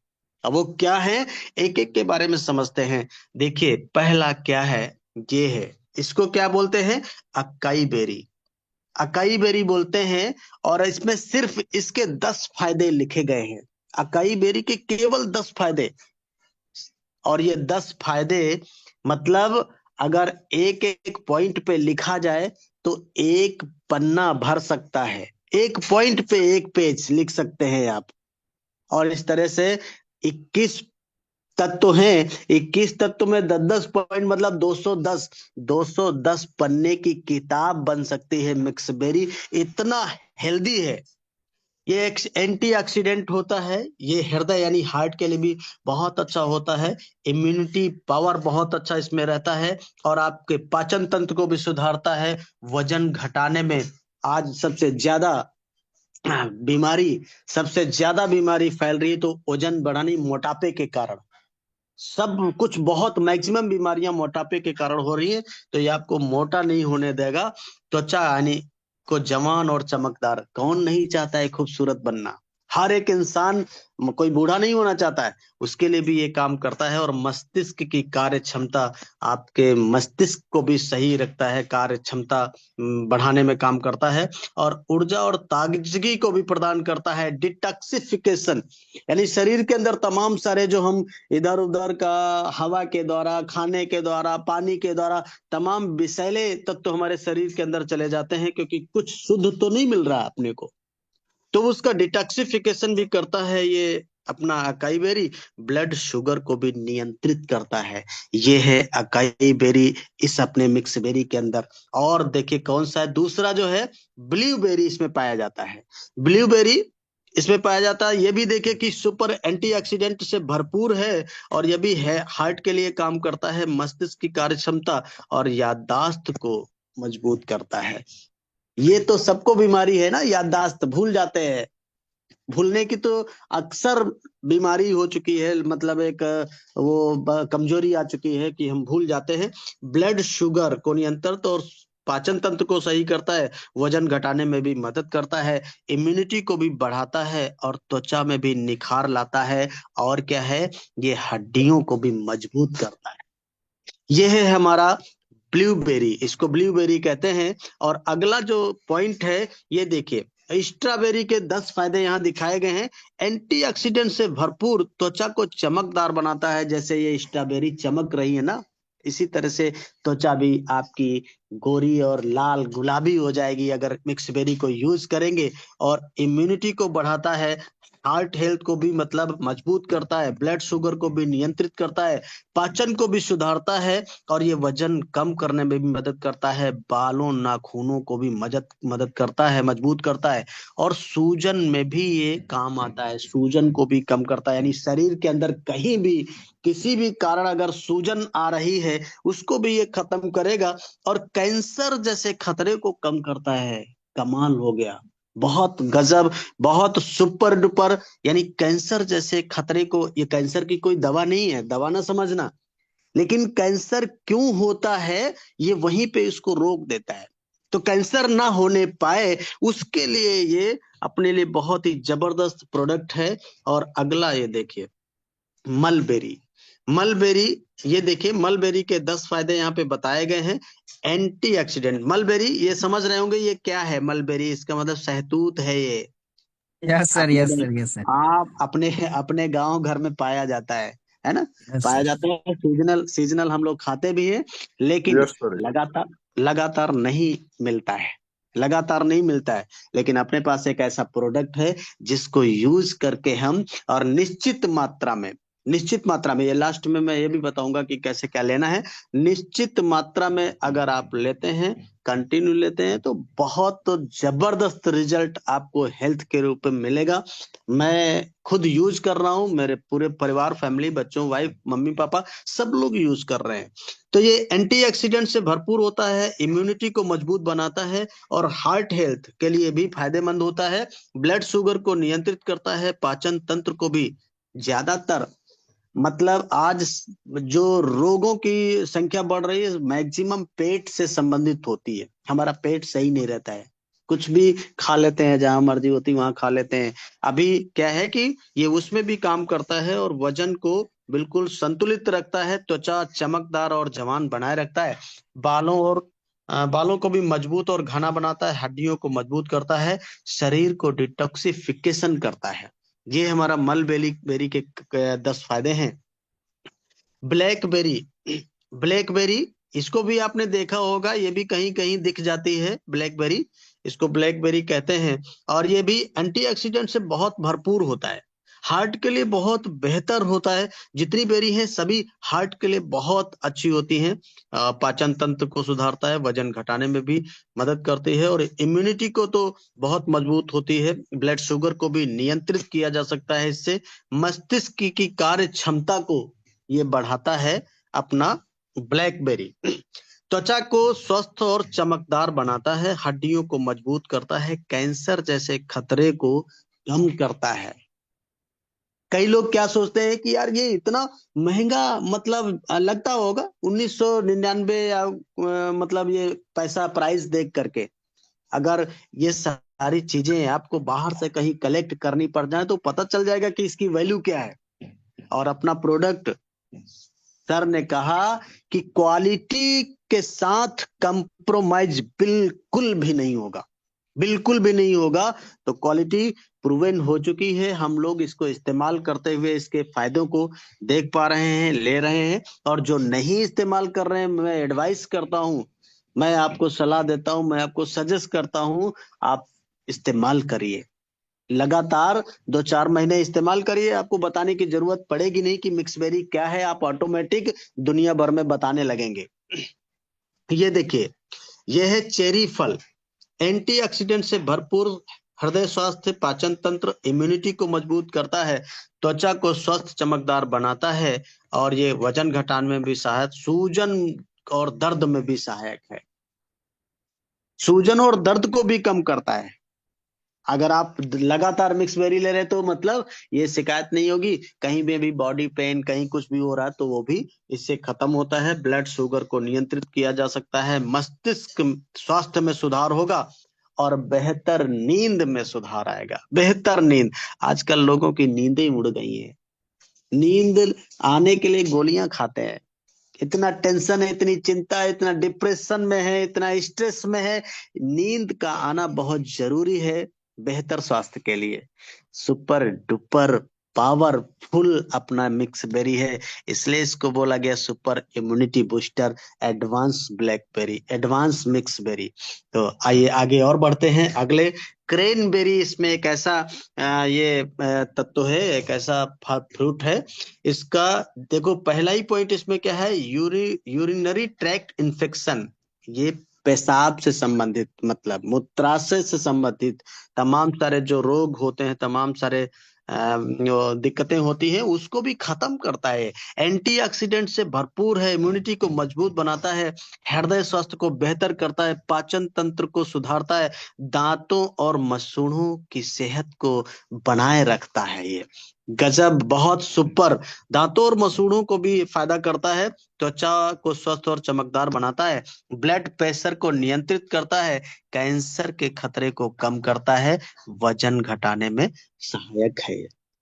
अब वो क्या है, एक एक के बारे में समझते हैं। देखिए पहला क्या है, ये है, इसको क्या बोलते हैं, अकाई बेरी। अकाई बेरी बोलते हैं। और इसमें सिर्फ इसके 10 फायदे लिखे गए हैं, अकाई बेरी के केवल 10 फायदे। और ये 10 फायदे मतलब अगर एक एक पॉइंट पे लिखा जाए तो एक पन्ना भर सकता है, एक पॉइंट पे एक पेज लिख सकते हैं आप। और इस तरह से 21 तत्व हैं, 21 तत्व में 10-10 पॉइंट, मतलब 210 पन्ने की किताब बन सकती है मिक्सबेरी, इतना हेल्दी है ये एक एंटीऑक्सीडेंट होता है, ये हृदय यानी हार्ट के लिए भी बहुत अच्छा होता है। इम्यूनिटी पावर बहुत अच्छा इसमें रहता है और आपके पाचन तंत्र को भी सुधारता है। वजन घटाने में आज सबसे ज्यादा बीमारी फैल रही है, तो वजन बढ़ानी मोटापे के कारण सब कुछ, बहुत मैक्सिमम बीमारियां मोटापे के कारण हो रही है। तो ये आपको मोटा नहीं होने देगा। त्वचा यानी को जवान और चमकदार, कौन नहीं चाहता है खूबसूरत बनना? हर एक इंसान, कोई बूढ़ा नहीं होना चाहता है, उसके लिए भी ये काम करता है। और मस्तिष्क की कार्य क्षमता, आपके मस्तिष्क को भी सही रखता है, कार्य क्षमता बढ़ाने में काम करता है। और ऊर्जा और ताजगी को भी प्रदान करता है। डिटॉक्सिफिकेशन यानी शरीर के अंदर तमाम सारे जो हम इधर उधर का हवा के द्वारा, खाने के द्वारा, पानी के द्वारा तमाम विषैले तत्व हमारे शरीर के अंदर चले जाते हैं, क्योंकि कुछ शुद्ध तो नहीं मिल रहा अपने को, तो उसका डिटॉक्सिफिकेशन भी करता है ये अपना अकाई बेरी। ब्लड शुगर को भी नियंत्रित करता है, ये है अकाई बेरी इस अपने मिक्स बेरी के अंदर। और देखिए कौन सा है दूसरा, जो है ब्लूबेरी, इसमें पाया जाता है। ब्लूबेरी इसमें पाया जाता है, ये भी देखिए कि सुपर एंटीऑक्सीडेंट से भरपूर है। और ये भी है हार्ट के लिए काम करता है, मस्तिष्क की कार्य क्षमता और याददाश्त को मजबूत करता है। ये तो सबको बीमारी है ना, याददाश्त, भूल जाते हैं। भूलने की तो अक्सर बीमारी हो चुकी है, मतलब एक कमजोरी आ चुकी है कि हम भूल जाते हैं। ब्लड शुगर को नियंत्रित और पाचन तंत्र को सही करता है, वजन घटाने में भी मदद करता है, इम्यूनिटी को भी बढ़ाता है और त्वचा में भी निखार लाता है। और क्या है, ये हड्डियों को भी मजबूत करता है। ये है हमारा ब्लूबेरी, इसको ब्लूबेरी कहते हैं। और अगला जो पॉइंट है, ये देखिए स्ट्रॉबेरी के 10 फायदे यहाँ दिखाए गए हैं। एंटीऑक्सीडेंट से भरपूर, त्वचा को चमकदार बनाता है। जैसे ये स्ट्रॉबेरी चमक रही है ना, इसी तरह से त्वचा भी आपकी गोरी और लाल गुलाबी हो जाएगी अगर मिक्स बेरी को यूज करेंगे। और इम्यूनिटी को बढ़ाता है, हार्ट हेल्थ को भी मतलब मजबूत करता है, ब्लड शुगर को भी नियंत्रित करता है, पाचन को भी सुधारता है और ये वजन कम करने में भी मदद करता है, बालों नाखूनों को भी मदद करता है, मजबूत करता है। और सूजन में भी ये काम आता है, सूजन को भी कम करता है। यानी शरीर के अंदर कहीं भी किसी भी कारण अगर सूजन आ रही है, उसको भी ये खत्म करेगा। और कैंसर जैसे खतरे को कम करता है। कमाल हो गया, बहुत गजब, बहुत सुपर डुपर। यानी कैंसर जैसे खतरे को, ये कैंसर की कोई दवा नहीं है, दवा ना समझना, लेकिन कैंसर क्यों होता है ये वहीं पे इसको रोक देता है। तो कैंसर ना होने पाए उसके लिए ये अपने लिए बहुत ही जबरदस्त प्रोडक्ट है। और अगला ये देखिए मलबेरी। मलबेरी, ये देखिए मलबेरी के 10 फायदे यहाँ पे बताए गए हैं। एंटीऑक्सीडेंट मलबेरी, ये समझ रहे होंगे ये क्या है मलबेरी, इसका मतलब शहतूत है ये। यस सर, अपने यस सर, यस सर। आप अपने अपने गांव घर में पाया जाता है ना, यस पाया सर। जाता है। सीजनल सीजनल हम लोग खाते भी हैं, लेकिन यस सर। लगातार लगातार नहीं मिलता है, लगातार नहीं मिलता है। लेकिन अपने पास एक ऐसा प्रोडक्ट है जिसको यूज करके हम, और निश्चित मात्रा में, ये लास्ट में मैं ये भी बताऊंगा कि कैसे क्या लेना है। निश्चित मात्रा में अगर आप लेते हैं, कंटिन्यू लेते हैं, तो बहुत जबरदस्त रिजल्ट आपको हेल्थ के रूप में मिलेगा। मैं खुद यूज कर रहा हूं, मेरे पूरे परिवार, फैमिली, बच्चों, वाइफ, मम्मी पापा सब लोग यूज कर रहे हैं। तो ये एंटीऑक्सीडेंट से भरपूर होता है, इम्यूनिटी को मजबूत बनाता है और हार्ट हेल्थ के लिए भी फायदेमंद होता है। ब्लड शुगर को नियंत्रित करता है, पाचन तंत्र को भी, ज्यादातर मतलब आज जो रोगों की संख्या बढ़ रही है मैक्सिमम पेट से संबंधित होती है। हमारा पेट सही नहीं रहता है, कुछ भी खा लेते हैं, जहां मर्जी होती वहां खा लेते हैं। अभी क्या है कि ये उसमें भी काम करता है और वजन को बिल्कुल संतुलित रखता है, त्वचा चमकदार और जवान बनाए रखता है, बालों को भी मजबूत और घना बनाता है, हड्डियों को मजबूत करता है, शरीर को डिटॉक्सिफिकेशन करता है। ये हमारा मलबेरी बेरी के 10 फायदे हैं। ब्लैकबेरी, ब्लैकबेरी इसको भी आपने देखा होगा, ये भी कहीं कहीं दिख जाती है ब्लैकबेरी, इसको ब्लैकबेरी कहते हैं। और ये भी एंटीऑक्सीडेंट से बहुत भरपूर होता है। हार्ट के लिए बहुत बेहतर होता है। जितनी बेरी है सभी हार्ट के लिए बहुत अच्छी होती हैं। पाचन तंत्र को सुधारता है, वजन घटाने में भी मदद करती है और इम्यूनिटी को तो बहुत मजबूत होती है। ब्लड शुगर को भी नियंत्रित किया जा सकता है इससे। मस्तिष्क की कार्य क्षमता को ये बढ़ाता है अपना ब्लैकबेरी। त्वचा को स्वस्थ और चमकदार बनाता है, हड्डियों को मजबूत करता है, कैंसर जैसे खतरे को कम करता है। कई लोग क्या सोचते हैं कि यार ये इतना महंगा, मतलब लगता होगा 1999 या मतलब ये पैसा प्राइस देख करके, अगर ये सारी चीजें आपको बाहर से कहीं कलेक्ट करनी पड़ जाए तो पता चल जाएगा कि इसकी वैल्यू क्या है। और अपना प्रोडक्ट, सर ने कहा कि क्वालिटी के साथ कंप्रोमाइज बिल्कुल भी नहीं होगा, बिल्कुल भी नहीं होगा। तो क्वालिटी प्रूवन हो चुकी है, हम लोग इसको इस्तेमाल करते हुए इसके फायदों को देख पा रहे हैं, ले रहे हैं। और जो नहीं इस्तेमाल कर रहे हैं, मैं एडवाइस करता हूं, मैं आपको सलाह देता हूं, मैं आपको सजेस्ट करता हूं, आप इस्तेमाल करिए। लगातार 2-4 महीने इस्तेमाल करिए, आपको बताने की जरूरत पड़ेगी नहीं कि मिक्सबेरी क्या है, आप ऑटोमेटिक दुनिया भर में बताने लगेंगे। ये देखिए, ये है चेरी फल, एंटीऑक्सीडेंट से भरपूर, हृदय स्वास्थ्य, पाचन तंत्र, इम्यूनिटी को मजबूत करता है, त्वचा को स्वस्थ चमकदार बनाता है और ये वजन घटाने में भी सहायक, सूजन और दर्द में भी सहायक है, सूजन और दर्द को भी कम करता है। अगर आप लगातार मिक्सबेरी ले रहे तो मतलब ये शिकायत नहीं होगी, कहीं में भी बॉडी पेन, कहीं कुछ भी हो रहा है तो वो भी इससे खत्म होता है। ब्लड शुगर को नियंत्रित किया जा सकता है, मस्तिष्क स्वास्थ्य में सुधार होगा और बेहतर नींद में सुधार आएगा। बेहतर नींद, आजकल लोगों की नींदें उड़ गई है, नींद आने के लिए गोलियां खाते हैं, इतना टेंशन है, इतनी चिंता है, इतना डिप्रेशन में है, इतना स्ट्रेस में है। नींद का आना बहुत जरूरी है बेहतर स्वास्थ्य के लिए। सुपर डुपर पावरफुल अपना मिक्सबेरी है, इसलिए इसको बोला गया super immunity booster, advance blackberry, advance mixberry. तो आइए आगे और बढ़ते हैं। अगले क्रेनबेरी, इसमें एक ऐसा ये तत्व है, एक ऐसा फ्रूट है। इसका देखो पहला ही पॉइंट इसमें क्या है, यूरिनरी ट्रैक्ट इन्फेक्शन, ये पेशाब से संबंधित, मतलब मूत्राशय से संबंधित तमाम सारे जो रोग होते हैं, तमाम सारे जो दिक्कतें होती हैं उसको भी खत्म करता है। एंटीऑक्सीडेंट से भरपूर है, इम्यूनिटी को मजबूत बनाता है, हृदय स्वास्थ्य को बेहतर करता है, पाचन तंत्र को सुधारता है, दांतों और मसूड़ों की सेहत को बनाए रखता है। ये गजब, बहुत सुपर। दांतों और मसूड़ों को भी फायदा करता है, त्वचा को स्वस्थ और चमकदार बनाता है, ब्लड प्रेशर को नियंत्रित करता है, कैंसर के खतरे को कम करता है, वजन घटाने में सहायक है।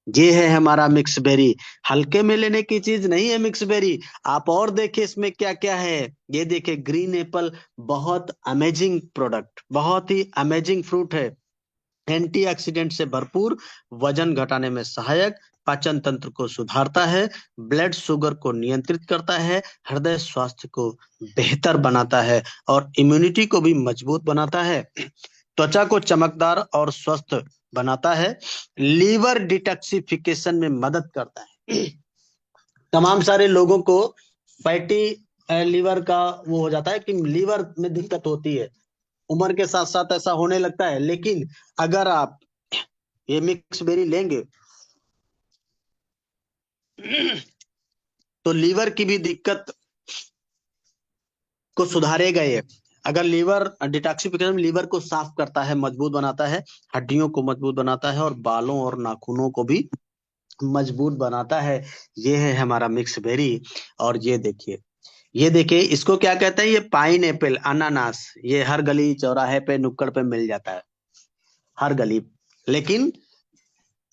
ये है हमारा मिक्सबेरी, हल्के में लेने की चीज नहीं है मिक्सबेरी। आप और देखिए इसमें क्या क्या है। ये देखिए ग्रीन एप्पल, बहुत अमेजिंग प्रोडक्ट, बहुत ही अमेजिंग फ्रूट है, एंटीऑक्सीडेंट से भरपूर, वजन घटाने में सहायक, पाचन तंत्र को सुधारता है, ब्लड शुगर को नियंत्रित करता है, हृदय स्वास्थ्य को बेहतर बनाता है और इम्यूनिटी को भी मजबूत बनाता है, त्वचा को चमकदार और स्वस्थ बनाता है, लीवर डिटॉक्सिफिकेशन में मदद करता है। तमाम सारे लोगों को फैटी लीवर का वो हो जाता है कि लीवर में दिक्कत होती है, उम्र के साथ साथ ऐसा होने लगता है। लेकिन अगर आप ये मिक्स बेरी लेंगे तो लीवर की भी दिक्कत को सुधारेगा ये। अगर लीवर डिटॉक्सिफिकेशन, लीवर को साफ करता है, मजबूत बनाता है, हड्डियों को मजबूत बनाता है और बालों और नाखूनों को भी मजबूत बनाता है। ये है हमारा मिक्स बेरी। और ये देखिए, ये देखिए, इसको क्या कहते हैं, ये पाइन एप्पल, अनानास, ये हर गली चौराहे पे नुक्कड़ पे मिल जाता है, हर गली। लेकिन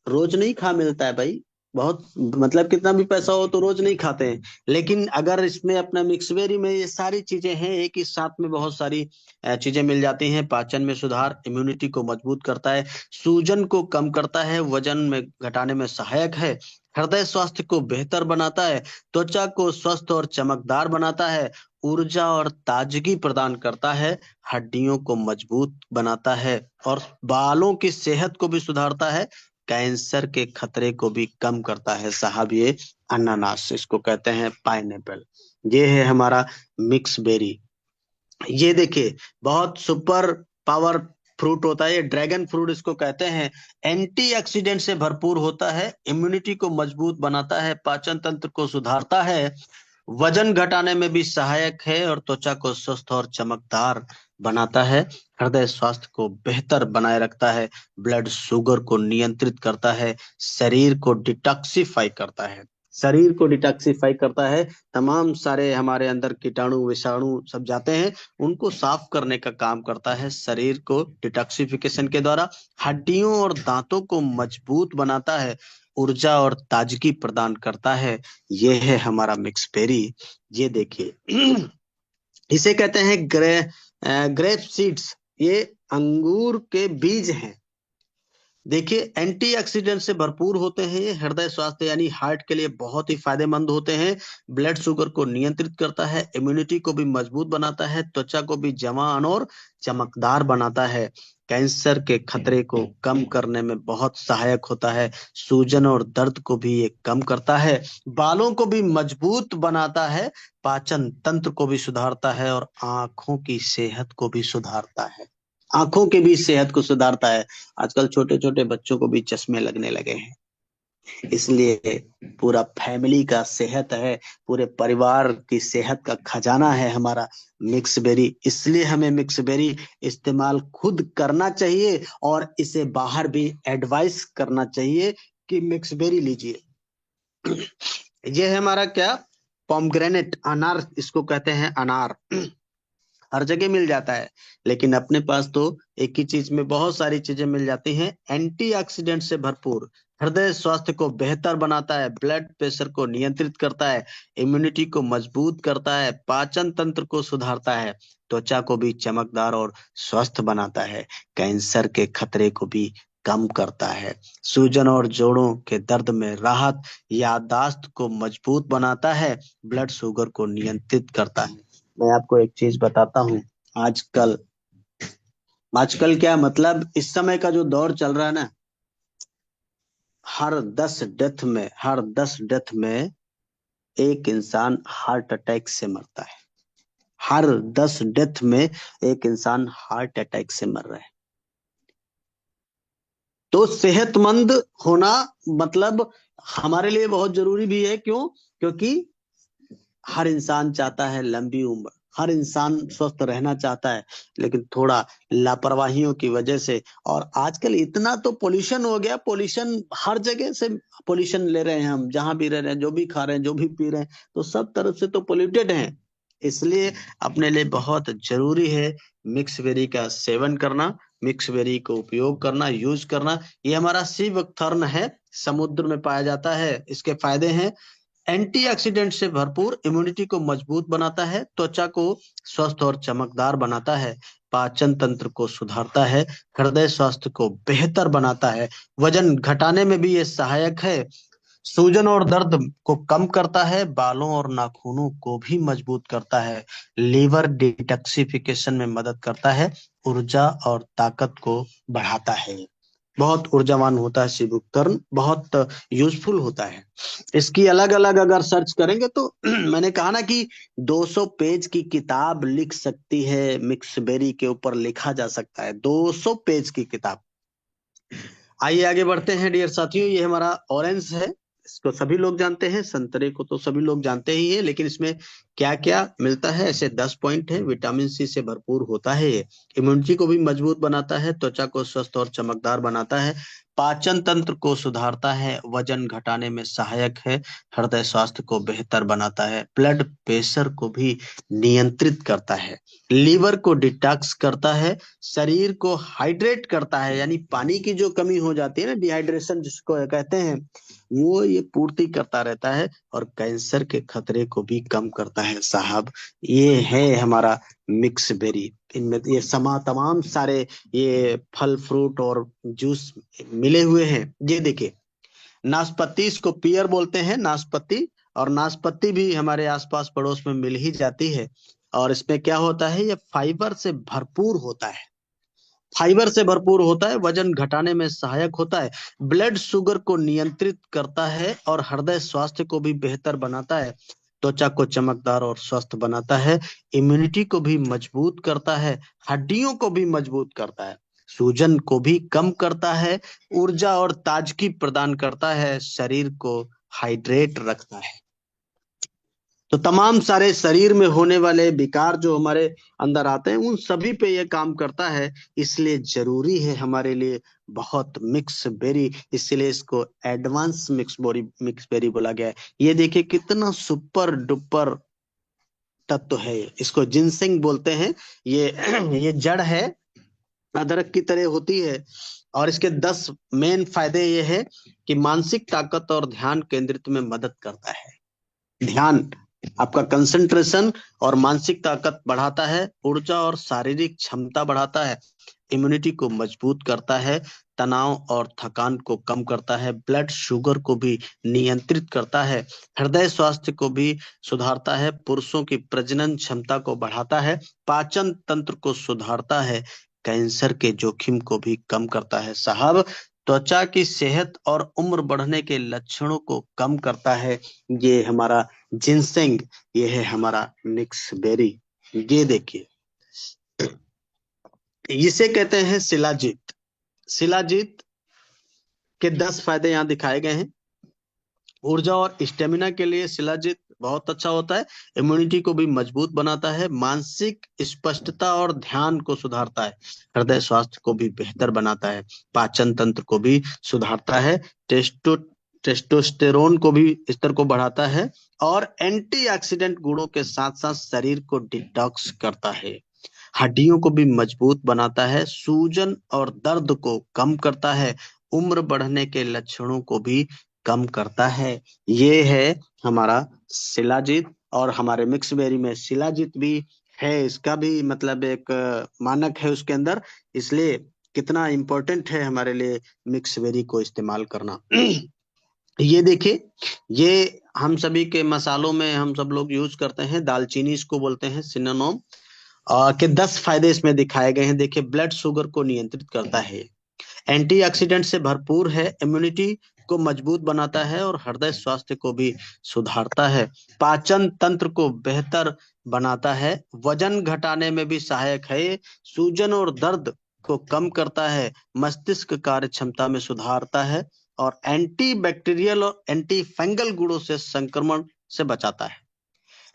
रोज नहीं खा मिलता है भाई, बहुत मतलब कितना भी पैसा हो तो रोज नहीं खाते हैं। लेकिन अगर इसमें अपना मिक्सबेरी में ये सारी चीजें हैं, एक ही साथ में बहुत सारी चीजें मिल जाती हैं। पाचन में सुधार, इम्यूनिटी को मजबूत करता है, सूजन को कम करता है, वजन में घटाने में सहायक है, हृदय स्वास्थ्य को बेहतर बनाता है, त्वचा को स्वस्थ और चमकदार बनाता है, ऊर्जा और ताजगी प्रदान करता है, हड्डियों को मजबूत बनाता है और बालों की सेहत को भी सुधारता है, कैंसर के खतरे को भी कम करता है साहब ये अनानास, इसको कहते हैं पाइनएप्पल। ये है हमारा मिक्स बेरी। ये देखिए बहुत सुपर पावर फ्रूट होता है ये, ड्रैगन फ्रूट इसको कहते हैं। एंटीऑक्सीडेंट से भरपूर होता है, इम्यूनिटी को मजबूत बनाता है, पाचन तंत्र को सुधारता है, वजन घटाने में भी सहायक है और त्वचा को स्वस्थ और चमकदार बनाता है, हृदय स्वास्थ्य को बेहतर बनाए रखता है, ब्लड शुगर को नियंत्रित करता है, शरीर को डिटॉक्सिफाई करता है, शरीर को डिटॉक्सिफाई करता है। तमाम सारे हमारे अंदर कीटाणु विषाणु सब जाते हैं, उनको साफ करने का काम करता है शरीर को डिटॉक्सिफिकेशन के द्वारा। हड्डियों और दांतों को मजबूत बनाता है, ऊर्जा और ताजगी प्रदान करता है। ये है हमारा मिक्स बेरी। ये देखिए इसे कहते हैं ग्रेप सीड्स, ये अंगूर के बीज हैं। देखिए एंटीऑक्सीडेंट से भरपूर होते हैं ये, हृदय स्वास्थ्य यानी हार्ट के लिए बहुत ही फायदेमंद होते हैं, ब्लड शुगर को नियंत्रित करता है, इम्यूनिटी को भी मजबूत बनाता है, त्वचा को भी जवान और चमकदार बनाता है, कैंसर के खतरे को कम करने में बहुत सहायक होता है, सूजन और दर्द को भी ये कम करता है, बालों को भी मजबूत बनाता है, पाचन तंत्र को भी सुधारता है और आंखों की सेहत को भी सुधारता है, आंखों की भी सेहत को सुधारता है। आजकल छोटे छोटे बच्चों को भी चश्मे लगने लगे हैं, इसलिए पूरा फैमिली का सेहत है, पूरे परिवार की सेहत का खजाना है हमारा मिक्स बेरी। इसलिए हमें मिक्स बेरी इस्तेमाल खुद करना चाहिए और इसे बाहर भी एडवाइस करना चाहिए कि मिक्स बेरी लीजिए। ये है हमारा क्या, पोमग्रेनेट, अनार इसको कहते हैं, अनार हर जगह मिल जाता है, लेकिन अपने पास तो एक ही चीज में बहुत सारी चीजें मिल जाती हैं। एंटीऑक्सीडेंट से भरपूर, हृदय स्वास्थ्य को बेहतर बनाता है, ब्लड प्रेशर को नियंत्रित करता है, इम्यूनिटी को मजबूत करता है, पाचन तंत्र को सुधारता है, त्वचा को भी चमकदार और स्वस्थ बनाता है, कैंसर के खतरे को भी कम करता है, सूजन और जोड़ों के दर्द में राहत, याददाश्त को मजबूत बनाता है, ब्लड शुगर को नियंत्रित करता है। मैं आपको एक चीज बताता हूँ, आजकल आजकल क्या मतलब इस समय का जो दौर चल रहा है ना, हर 10 डेथ में एक इंसान हार्ट अटैक से मरता है, हर 10 डेथ में एक इंसान हार्ट अटैक से मर रहा है। तो सेहतमंद होना मतलब हमारे लिए बहुत जरूरी भी है। क्यों? क्योंकि हर इंसान चाहता है लंबी उम्र, हर इंसान स्वस्थ रहना चाहता है, लेकिन थोड़ा लापरवाहियों की वजह से, और आजकल इतना तो पोल्यूशन हो गया, पोल्यूशन हर जगह से पोल्यूशन ले रहे हैं हम, जहां भी रह रहे हैं, जो भी खा रहे हैं, जो भी पी रहे हैं, तो सब तरफ से तो पोल्यूटेड हैं। इसलिए अपने लिए बहुत जरूरी है मिक्स बेरी का सेवन करना, मिक्स बेरी को उपयोग करना, यूज करना। ये हमारा सी बकथर्न है, समुद्र में पाया जाता है। इसके फायदे हैं, एंटीऑक्सीडेंट से भरपूर, इम्यूनिटी को मजबूत बनाता है, त्वचा को स्वस्थ और चमकदार बनाता है, पाचन तंत्र को सुधारता है, हृदय स्वास्थ्य को बेहतर बनाता है, वजन घटाने में भी ये सहायक है, सूजन और दर्द को कम करता है, बालों और नाखूनों को भी मजबूत करता है, लीवर डिटॉक्सिफिकेशन में मदद करता है, ऊर्जा और ताकत को बढ़ाता है। बहुत ऊर्जावान होता है सिबुकर्न, बहुत यूजफुल होता है। इसकी अलग अलग अगर सर्च करेंगे तो मैंने कहा ना कि 200 पेज की किताब लिख सकती है, मिक्स बेरी के ऊपर लिखा जा सकता है 200 पेज की किताब। आइए आगे बढ़ते हैं डियर साथियों। ये हमारा ऑरेंज है, इसको सभी लोग जानते हैं, संतरे को तो सभी लोग जानते ही हैं, लेकिन इसमें क्या क्या मिलता है, ऐसे 10 पॉइंट है। विटामिन सी से भरपूर होता है ये, इम्यूनिटी को भी मजबूत बनाता है, त्वचा को स्वस्थ और चमकदार बनाता है, पाचन तंत्र को सुधारता है, वजन घटाने में सहायक है, हृदय स्वास्थ्य को बेहतर बनाता है, ब्लड प्रेशर को भी नियंत्रित करता है, लीवर को डिटॉक्स करता है, शरीर को हाइड्रेट करता है, यानी पानी की जो कमी हो जाती है ना, डिहाइड्रेशन जिसको कहते हैं, वो ये पूर्ति करता रहता है, और कैंसर के खतरे को भी कम करता है साहब। ये है हमारा मिक्स बेरी। इनमें ये तमाम सारे ये फल फ्रूट और जूस मिले हुए हैं। ये देखिए नाशपाती, इसको पियर बोलते हैं नाशपाती, और नाशपाती भी हमारे आसपास पड़ोस में मिल ही जाती है। और इसमें क्या होता है, ये फाइबर से भरपूर होता है। फाइबर से भरपूर होता है, वजन घटाने में सहायक होता है, ब्लड शुगर को नियंत्रित करता है और हृदय स्वास्थ्य को भी बेहतर बनाता है, त्वचा को चमकदार और स्वस्थ बनाता है, इम्यूनिटी को भी मजबूत करता है, हड्डियों को भी मजबूत करता है, सूजन को भी कम करता है, ऊर्जा और ताजगी प्रदान करता है, शरीर को हाइड्रेट रखता है। तो तमाम सारे शरीर में होने वाले विकार जो हमारे अंदर आते हैं उन सभी पे ये काम करता है, इसलिए जरूरी है हमारे लिए बहुत मिक्स बेरी, इसलिए इसको एडवांस मिक्स बेरी बोला गया है। ये देखिए कितना सुपर डुपर तत्व है, इसको जिनसेंग बोलते हैं। ये ये जड़ है, अदरक की तरह होती है, और इसके 10 मेन फायदे ये है कि मानसिक ताकत और ध्यान केंद्रित में मदद करता है। ध्यान, आपका कंसंट्रेशन और मानसिक ताकत बढ़ाता है, ऊर्जा और शारीरिक क्षमता बढ़ाता है, इम्यूनिटी को मजबूत करता है, तनाव और थकान को कम करता है, ब्लड शुगर को भी नियंत्रित करता है, हृदय स्वास्थ्य को भी सुधारता है, पुरुषों की प्रजनन क्षमता को बढ़ाता है, पाचन तंत्र को सुधारता है, कैंसर के जोखिम को भी कम करता है साहब, त्वचा की सेहत और उम्र बढ़ने के लक्षणों को कम करता है। ये हमारा जिनसेंग, ये है हमारा मिक्स बेरी। ये देखिए, इसे कहते हैं शिलाजीत। शिलाजीत के 10 फायदे यहाँ दिखाए गए हैं। ऊर्जा और स्टेमिना के लिए शिलाजीत बहुत अच्छा होता है, इम्यूनिटी को भी मजबूत बनाता है, मानसिक स्पष्टता और ध्यान को सुधारता है, हृदय स्वास्थ्य को भी बेहतर बनाता है, पाचन तंत्र को भी सुधारता है, टेस्टोस्टेरोन को भी स्तर को बढ़ाता है, और एंटीऑक्सीडेंट गुणों के साथ साथ शरीर को डिटॉक्स करता है, हड्डियों को भी मजबूत बनाता है, सूजन और दर्द को कम करता है, उम्र बढ़ने के लक्षणों को भी कम करता है। ये है हमारा शिलाजीत, और हमारे मिक्स बेरी में शिलाजीत भी है, इसका भी मतलब एक मानक है उसके अंदर, इसलिए कितना इंपॉर्टेंट है हमारे लिए मिक्स बेरी को इस्तेमाल करना। ये देखिए, ये हम सभी के मसालों में हम सब लोग यूज करते हैं, दालचीनी इसको बोलते हैं, सिनामोम के 10 फायदे इसमें दिखाए गए हैं। देखिए, ब्लड शुगर को नियंत्रित करता है, एंटीऑक्सीडेंट से भरपूर है, इम्यूनिटी को मजबूत बनाता है और हृदय स्वास्थ्य को भी सुधारता है, पाचन तंत्र को बेहतर बनाता है, वजन घटाने में भी सहायक है, सूजन और दर्द को कम करता है, मस्तिष्क कार्य क्षमता में सुधारता है, और एंटी बैक्टीरियल और एंटी फंगल गुणों से संक्रमण से बचाता है।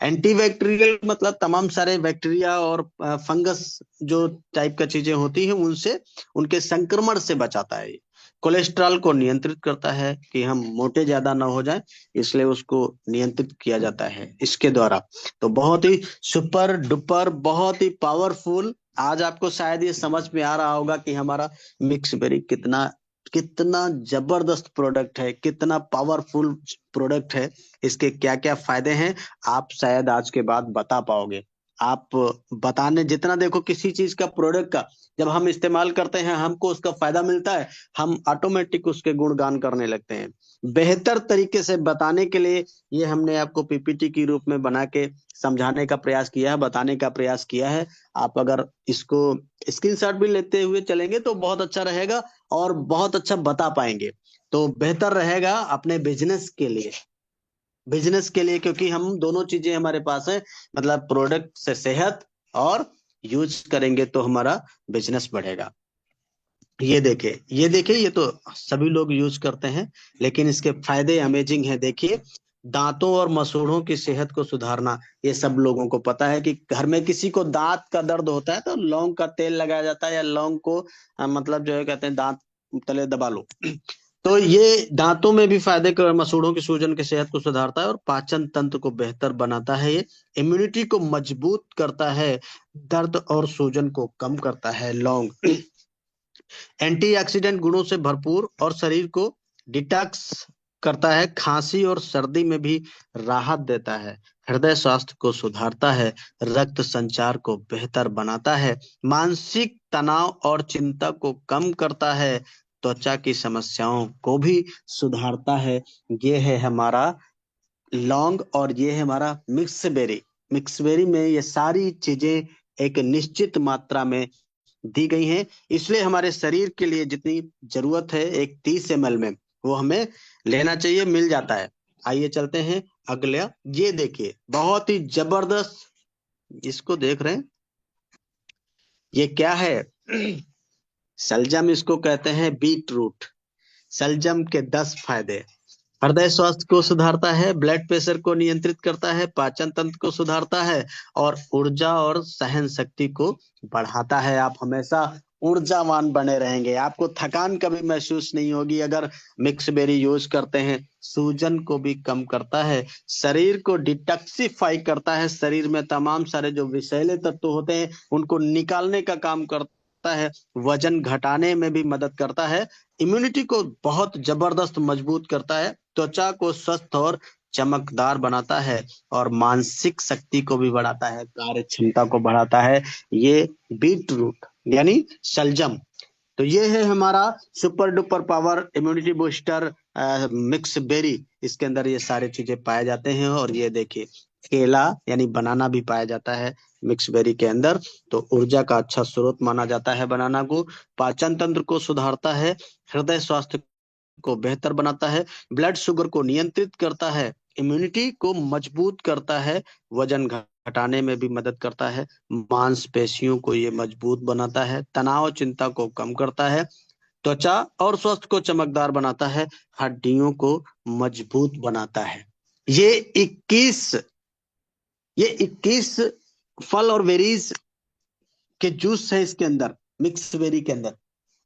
एंटीबैक्टीरियल मतलब तमाम सारे बैक्टीरिया और फंगस जो टाइप का चीजें होती हैं उनसे, उनके संक्रमण से बचाता है। कोलेस्ट्रॉल को नियंत्रित करता है कि हम मोटे ज्यादा ना हो जाएं, इसलिए उसको नियंत्रित किया जाता है इसके द्वारा। तो बहुत ही सुपर डुपर, बहुत ही पावरफुल, आज आपको शायद ये समझ में आ रहा होगा कि हमारा मिक्स बेरी कितना कितना जबरदस्त प्रोडक्ट है, कितना पावरफुल प्रोडक्ट है, इसके क्या क्या फायदे हैं आप शायद आज के बाद बता पाओगे। आप बताने जितना देखो किसी चीज का, प्रोडक्ट का जब हम इस्तेमाल करते हैं हमको उसका फायदा मिलता है, हम ऑटोमेटिक उसके गुणगान करने लगते हैं। बेहतर तरीके से बताने के लिए ये हमने आपको पीपीटी के रूप में बना के समझाने का प्रयास किया है, बताने का प्रयास किया है। आप अगर इसको स्क्रीनशॉट भी लेते हुए चलेंगे तो बहुत अच्छा रहेगा और बहुत अच्छा बता पाएंगे, तो बेहतर रहेगा अपने बिजनेस के लिए, क्योंकि हम दोनों चीजें हमारे पास है, मतलब प्रोडक्ट से सेहत और यूज करेंगे तो हमारा बिजनेस बढ़ेगा। ये देखिए, ये तो सभी लोग यूज करते हैं, लेकिन इसके फायदे अमेजिंग हैं। देखिए, दांतों और मसूड़ों की सेहत को सुधारना, ये सब लोगों को पता है कि घर में किसी को दांत का दर्द होता है तो लौंग का तेल लगाया जाता है, या लौंग को मतलब जो है कहते हैं दांत तले दबा लो। तो ये दांतों में भी फायदे कर, मसूड़ों की सूजन की सेहत को सुधारता है और पाचन तंत्र को बेहतर बनाता है, ये इम्यूनिटी को मजबूत करता है, दर्द और सूजन को कम करता है लौंग, एंटीऑक्सीडेंट गुणों से भरपूर और शरीर को डिटॉक्स करता है, खांसी और सर्दी में भी राहत देता है, हृदय स्वास्थ्य को सुधारता है, रक्त संचार को बेहतर बनाता है, मानसिक तनाव और चिंता को कम करता है, त्वचा की समस्याओं को भी सुधारता है। ये है हमारा लौंग और ये है हमारा मिक्स बेरी। मिक्स बेरी में ये सारी चीजें एक निश्चित मात्रा में दी गई हैं, इसलिए हमारे शरीर के लिए जितनी जरूरत है एक 30 ml में, वो हमें लेना चाहिए, मिल जाता है। आइए चलते हैं अगला। ये देखिए बहुत ही जबरदस्त, इसको देख रहे हैं, ये क्या है? सलजम इसको कहते हैं, बीट रूट। सलजम के 10 फायदे: हृदय स्वास्थ्य को सुधारता है, ब्लड प्रेशर को नियंत्रित करता है, पाचन तंत्र को सुधारता है और ऊर्जा और सहन शक्ति को बढ़ाता है। आप हमेशा ऊर्जावान बने रहेंगे, आपको थकान कभी महसूस नहीं होगी अगर मिक्स बेरी यूज करते हैं। सूजन को भी कम करता है, शरीर को डिटॉक्सिफाई करता है, शरीर में तमाम सारे जो विषैले तत्व होते हैं उनको निकालने का काम करता है, वजन घटाने में भी मदद करता है, इम्यूनिटी को बहुत जबरदस्त मजबूत करता है, त्वचा को स्वस्थ और चमकदार बनाता है और मानसिक शक्ति को भी बढ़ाता है, कार्य क्षमता को बढ़ाता है। ये बीट रूट यानी शलजम। तो ये है हमारा super duper power immunity booster mix berry. इसके अंदर ये सारे चीजें पाए जाते हैं। और ये देखिए केला यानी बनाना भी पाया जाता है मिक्स बेरी के अंदर। तो ऊर्जा का अच्छा स्रोत माना जाता है बनाना को। पाचन तंत्र को सुधारता है, हृदय स्वास्थ्य को बेहतर बनाता है, ब्लड शुगर को नियंत्रित करता है, इम्यूनिटी को मजबूत करता है, वजन घटाने में भी मदद करता है, मांसपेशियों को ये मजबूत बनाता है, तनाव चिंता को कम करता है, त्वचा और स्वास्थ्य को चमकदार बनाता है, हड्डियों को मजबूत बनाता है। ये 21 फल और बेरीज के जूस है इसके अंदर, मिक्स बेरी के अंदर।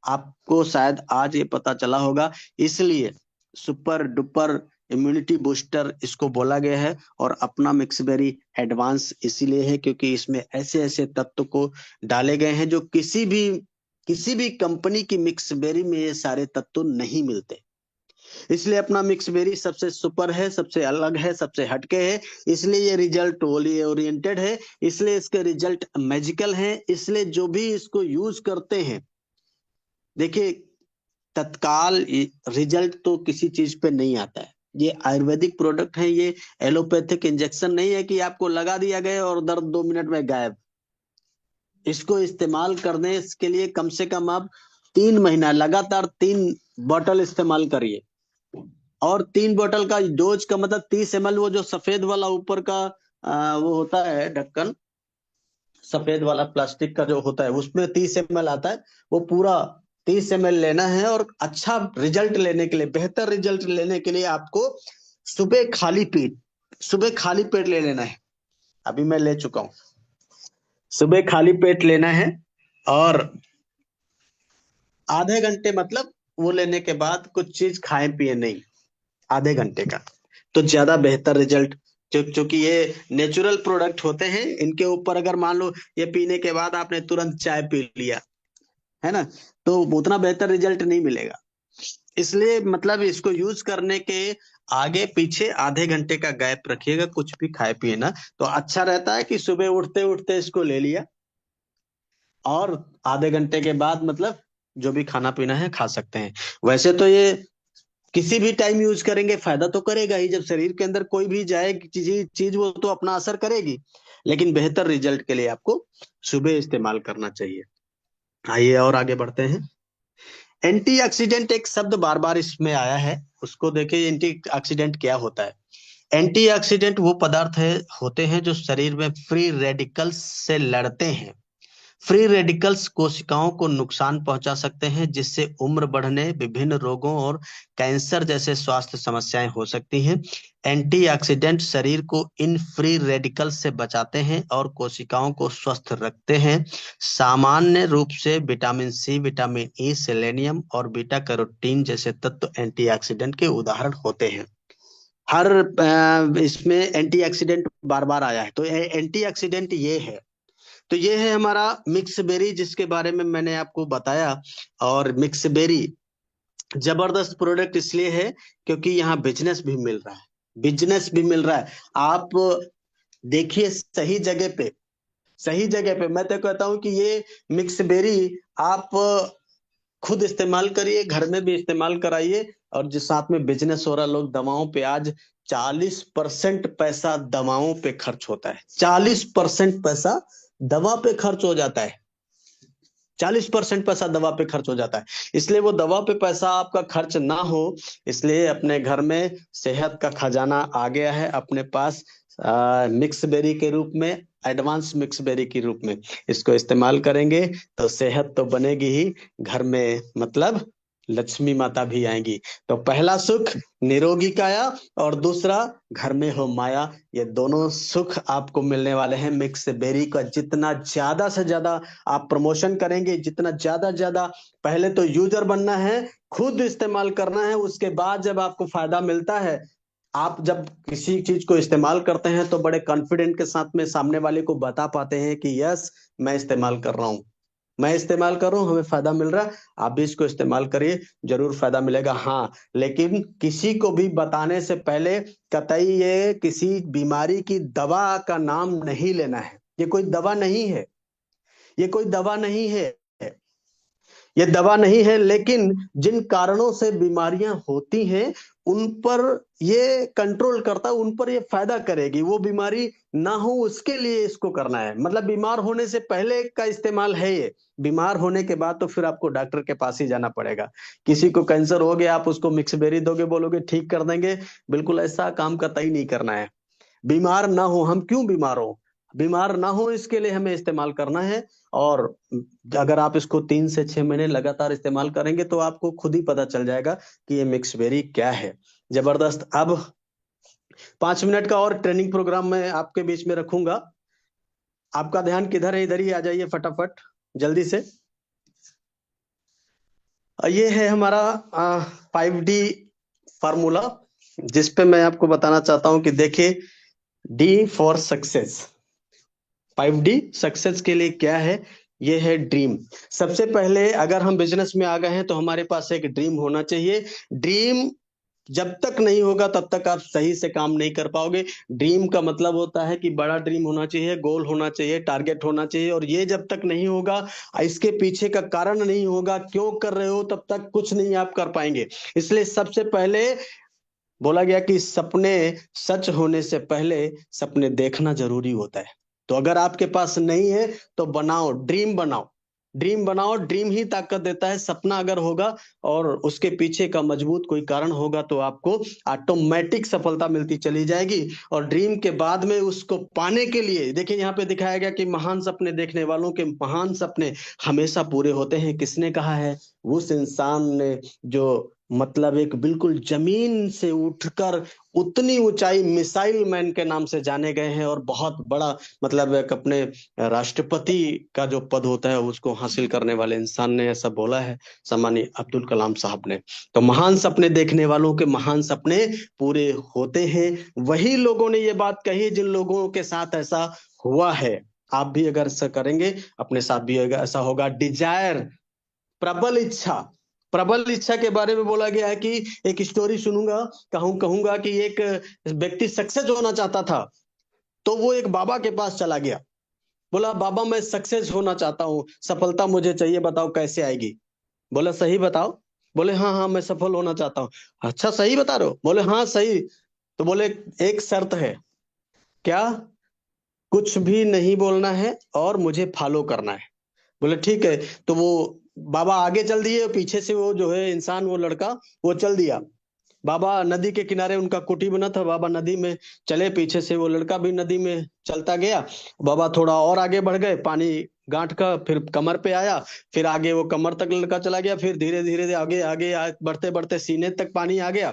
आपको शायद आज ये पता चला होगा, इसलिए सुपर डुपर इम्यूनिटी बूस्टर इसको बोला गया है। और अपना मिक्स बेरी एडवांस इसीलिए है क्योंकि इसमें ऐसे ऐसे तत्व को डाले गए हैं जो किसी भी कंपनी की मिक्स बेरी में ये सारे तत्व नहीं मिलते। इसलिए अपना मिक्स बेरी सबसे सुपर है, सबसे अलग है, सबसे हटके है, इसलिए ये रिजल्ट ओरिएंटेड है, इसलिए इसके रिजल्ट मैजिकल है। इसलिए जो भी इसको यूज करते हैं, देखिए तत्काल रिजल्ट तो किसी चीज पे नहीं आता है। ये आयुर्वेदिक प्रोडक्ट है, ये एलोपैथिक इंजेक्शन नहीं है कि आपको लगा दिया गया और दर्द 2 मिनट में गायब। इसको इस्तेमाल करने के लिए कम से कम आप 3 महीना लगातार 3 बोतल इस्तेमाल करिए। और 3 बोतल का डोज का मतलब 30 ml, वो जो सफेद वाला ऊपर का वो होता है ढक्कन, सफेद वाला प्लास्टिक का जो होता है उसमें 30 ml आता है, वो पूरा 30 ml लेना है। और अच्छा रिजल्ट लेने के लिए, बेहतर रिजल्ट लेने के लिए आपको सुबह खाली पेट ले लेना है। अभी मैं ले चुका हूं, सुबह खाली पेट लेना है और आधे घंटे, मतलब वो लेने के बाद कुछ चीज खाए पिए नहीं, आधे घंटे का, तो ज्यादा बेहतर रिजल्ट। क्योंकि ये नेचुरल प्रोडक्ट होते हैं, इनके ऊपर अगर मान लो ये पीने के बाद आपने तुरंत चाय पी लिया है ना, तो उतना बेहतर रिजल्ट नहीं मिलेगा। इसलिए मतलब इसको यूज करने के आगे पीछे आधे घंटे का गैप रखिएगा, कुछ भी खाए पिए ना, तो अच्छा रहता है कि सुबह उठते उठते इसको ले लिया और आधे घंटे के बाद मतलब जो भी खाना पीना है खा सकते हैं। वैसे तो ये किसी भी टाइम यूज करेंगे फायदा तो करेगा ही, जब शरीर के अंदर कोई भी जाए चीज वो तो अपना असर करेगी, लेकिन बेहतर रिजल्ट के लिए आपको सुबह इस्तेमाल करना चाहिए। आइए और आगे बढ़ते हैं। एंटीऑक्सीडेंट एक शब्द बार बार इसमें आया है, उसको देखिए एंटीऑक्सीडेंट क्या होता है। एंटीऑक्सीडेंट वो पदार्थ होते हैं जो शरीर में फ्री रेडिकल्स से लड़ते हैं। फ्री रेडिकल्स कोशिकाओं को नुकसान पहुंचा सकते हैं, जिससे उम्र बढ़ने, विभिन्न रोगों और कैंसर जैसे स्वास्थ्य समस्याएं हो सकती हैं। एंटीऑक्सीडेंट शरीर को इन फ्री रेडिकल्स से बचाते हैं और कोशिकाओं को स्वस्थ रखते हैं। सामान्य रूप से vitamin C, vitamin E, selenium और बीटा कैरोटीन जैसे तत्व एंटीऑक्सीडेंट के उदाहरण होते हैं। हर इसमें एंटीऑक्सीडेंट बार बार आया है, तो एंटीऑक्सीडेंट ये है। तो ये है हमारा मिक्स बेरी, जिसके बारे में मैंने आपको बताया। और मिक्स बेरी जबरदस्त प्रोडक्ट इसलिए है क्योंकि यहाँ बिजनेस भी मिल रहा है। आप देखिए सही जगह पे मैं तो कहता हूँ कि ये मिक्स बेरी आप खुद इस्तेमाल करिए, घर में भी इस्तेमाल कराइए। और जिस साथ में बिजनेस हो रहा, लोग दवाओं पे आज 40% पैसा दवाओं पे खर्च होता है, 40% पैसा दवा पे खर्च हो जाता है। 40% पैसा दवा पे खर्च हो जाता है। इसलिए वो दवा पे पैसा आपका खर्च ना हो, इसलिए अपने घर में सेहत का खजाना आ गया है अपने पास, मिक्स बेरी के रूप में, एडवांस मिक्स बेरी के रूप में इसको इस्तेमाल करेंगे तो सेहत तो बनेगी ही, घर में मतलब लक्ष्मी माता भी आएंगी। तो पहला सुख निरोगी काया, और दूसरा घर में हो माया। ये दोनों सुख आपको मिलने वाले हैं मिक्स बेरी का। जितना ज्यादा से ज्यादा आप प्रमोशन करेंगे, जितना ज्यादा ज्यादा, पहले तो यूजर बनना है, खुद इस्तेमाल करना है, उसके बाद जब आपको फायदा मिलता है, आप जब किसी चीज को इस्तेमाल करते हैं तो बड़े कॉन्फिडेंट के साथ में सामने वाले को बता पाते हैं कि यस मैं इस्तेमाल कर रहा हूं, मैं इस्तेमाल कर रहा हूं, हमें फायदा मिल रहा है, आप भी इसको इस्तेमाल करिए, जरूर फायदा मिलेगा। हाँ, लेकिन किसी को भी बताने से पहले कतई ये किसी बीमारी की दवा का नाम नहीं लेना है। ये कोई दवा नहीं है, ये कोई दवा नहीं है, ये दवा नहीं है। लेकिन जिन कारणों से बीमारियां होती हैं उन पर ये कंट्रोल करता है, उन पर ये फायदा करेगी, वो बीमारी ना हो उसके लिए इसको करना है। मतलब बीमार होने से पहले का इस्तेमाल है ये, बीमार होने के बाद तो फिर आपको डॉक्टर के पास ही जाना पड़ेगा। किसी को कैंसर हो गया, आप उसको मिक्स बेरी दोगे, बोलोगे ठीक कर देंगे, बिल्कुल ऐसा काम कतई नहीं करना है। बीमार ना हो, हम क्यों बीमार हो, बीमार ना हो इसके लिए हमें इस्तेमाल करना है। और अगर आप इसको 3 से 6 महीने लगातार इस्तेमाल करेंगे तो आपको खुद ही पता चल जाएगा कि ये मिक्स बेरी क्या है। जबरदस्त। अब 5 मिनट का और ट्रेनिंग प्रोग्राम मैं आपके बीच में रखूंगा। आपका ध्यान किधर है, इधर ही आ जाइए फटाफट जल्दी से। ये है हमारा 5D फार्मूला, जिसपे मैं आपको बताना चाहता हूं कि देखिए, D for success, 5D success के लिए क्या है, ये है ड्रीम। सबसे पहले अगर हम बिजनेस में आ गए हैं तो हमारे पास एक ड्रीम होना चाहिए। ड्रीम जब तक नहीं होगा तब तक आप सही से काम नहीं कर पाओगे। ड्रीम का मतलब होता है कि बड़ा ड्रीम होना चाहिए, गोल होना चाहिए, टारगेट होना चाहिए, और ये जब तक नहीं होगा, इसके पीछे का कारण नहीं होगा, क्यों कर रहे हो, तब तक कुछ नहीं आप कर पाएंगे। इसलिए सबसे पहले बोला गया कि सपने सच होने से पहले सपने देखना जरूरी होता है। तो अगर आपके पास नहीं है तो बनाओ, ड्रीम बनाओ, ड्रीम बनाओ। ड्रीम ही ताकत देता है। सपना अगर होगा और उसके पीछे का मजबूत कोई कारण होगा तो आपको ऑटोमेटिक सफलता मिलती चली जाएगी। और ड्रीम के बाद में उसको पाने के लिए देखिए, यहाँ पे दिखाया गया कि महान सपने देखने वालों के महान सपने हमेशा पूरे होते हैं। किसने कहा है? उस इंसान ने जो मतलब एक बिल्कुल जमीन से उठकर उतनी ऊंचाई, मिसाइल मैन के नाम से जाने गए हैं, और बहुत बड़ा मतलब एक अपने राष्ट्रपति का जो पद होता है उसको हासिल करने वाले इंसान ने ऐसा बोला है, सम्मानीय अब्दुल कलाम साहब ने। तो महान सपने देखने वालों के महान सपने पूरे होते हैं। वही लोगों ने ये बात कही जिन लोगों के साथ ऐसा हुआ है। आप भी अगर ऐसा करेंगे अपने साथ भी ऐसा होगा। डिजायर, प्रबल इच्छा, प्रबल इच्छा के बारे में बोला गया है कि एक स्टोरी सुनूंगा, कहूंगा कि एक व्यक्ति सक्सेस होना चाहता था, तो वो एक बाबा के पास चला गया। बोला, बाबा मैं सक्सेस होना चाहता हूँ, सफलता मुझे चाहिए, बताओ कैसे आएगी। बोला सही बताओ। बोले हाँ हाँ मैं सफल होना चाहता हूँ। अच्छा सही बता रहे हो? बोले हाँ सही। तो बोले एक शर्त है। क्या? कुछ भी नहीं बोलना है और मुझे फॉलो करना है। बोले ठीक है। तो वो बाबा आगे चल दिए, पीछे से वो जो है इंसान, वो लड़का वो चल दिया। बाबा नदी के किनारे उनका कुटी बना था, बाबा नदी में चले, पीछे से वो लड़का भी नदी में चलता गया। बाबा थोड़ा और आगे बढ़ गए, पानी गांठ का फिर कमर पे आया, फिर आगे वो कमर तक लड़का चला गया, फिर धीरे धीरे आगे आगे बढ़ते बढ़ते सीने तक पानी आ गया।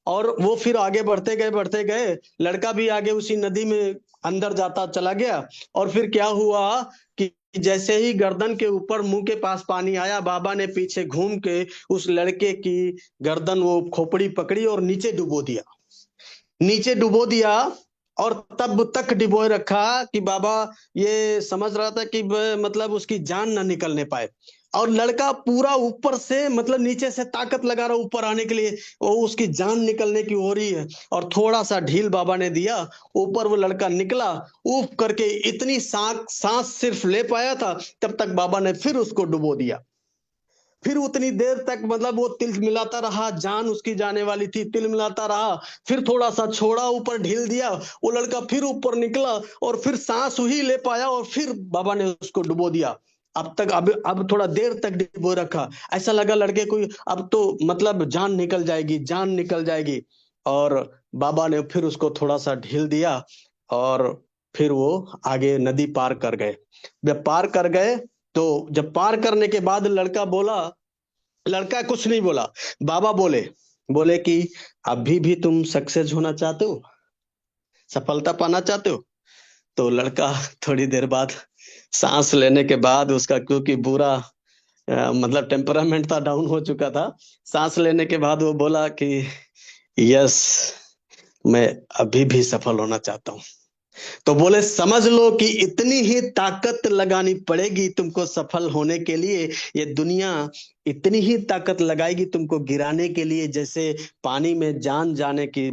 और वो फिर आगे बढ़ते गए, लड़का भी आगे उसी नदी में अंदर जाता चला गया। और फिर क्या हुआ कि जैसे ही गर्दन के ऊपर मुंह के पास पानी आया, बाबा ने पीछे घूम के उस लड़के की गर्दन, वो खोपड़ी पकड़ी और नीचे डुबो दिया, नीचे डुबो दिया। और तब तक डिबोए रखा कि बाबा ये समझ रहा था कि मतलब उसकी जान ना निकलने पाए। और लड़का पूरा ऊपर से मतलब नीचे से ताकत लगा रहा ऊपर आने के लिए, वो उसकी जान निकलने की हो रही है। और थोड़ा सा ढील बाबा ने दिया, ऊपर वो लड़का निकला, उफ करके इतनी सांस सिर्फ ले पाया था, तब तक बाबा ने फिर उसको डुबो दिया। फिर उतनी देर तक मतलब वो तिल मिलाता रहा, जान उसकी जाने वाली थी, तिल मिलाता रहा। फिर थोड़ा सा छोड़ा, ऊपर ढील दिया, वो लड़का फिर ऊपर निकला और फिर सांस ही ले पाया, और फिर बाबा ने उसको डुबो दिया। अब तक अब थोड़ा देर तक डिबो रखा, ऐसा लगा लड़के को अब तो मतलब जान निकल जाएगी, जान निकल जाएगी। और बाबा ने फिर उसको थोड़ा सा ढील दिया और फिर वो आगे नदी पार कर गए। जब पार कर गए तो जब पार करने के बाद लड़का कुछ नहीं बोला, बाबा बोले बोले कि अभी भी तुम सक्सेस होना चाहते हो, सफलता पाना चाहते हो? तो लड़का थोड़ी देर बाद सांस लेने के बाद उसका, क्योंकि बुरा मतलब टेम्परामेंट था, डाउन हो चुका था, सांस लेने के बाद वो बोला कि यस, मैं अभी भी सफल होना चाहता हूँ। तो बोले समझ लो कि इतनी ही ताकत लगानी पड़ेगी तुमको सफल होने के लिए, ये दुनिया इतनी ही ताकत लगाएगी तुमको गिराने के लिए, जैसे पानी में जान जाने की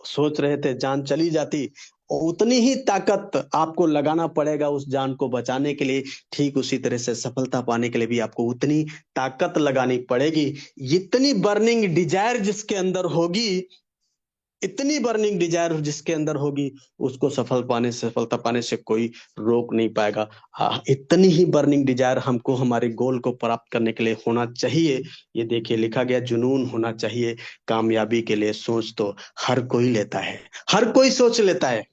सोच रहे थे, जान चली जाती, उतनी ही ताकत आपको लगाना पड़ेगा उस जान को बचाने के लिए। ठीक उसी तरह से सफलता पाने के लिए भी आपको उतनी ताकत लगानी पड़ेगी। इतनी बर्निंग डिजायर जिसके अंदर होगी, इतनी बर्निंग डिजायर जिसके अंदर होगी, उसको सफलता पाने से कोई रोक नहीं पाएगा। इतनी ही बर्निंग डिजायर हमको हमारे गोल को प्राप्त करने के लिए होना चाहिए। ये देखिए लिखा गया, जुनून होना चाहिए कामयाबी के लिए। सोच तो हर कोई लेता है, हर कोई सोच लेता है।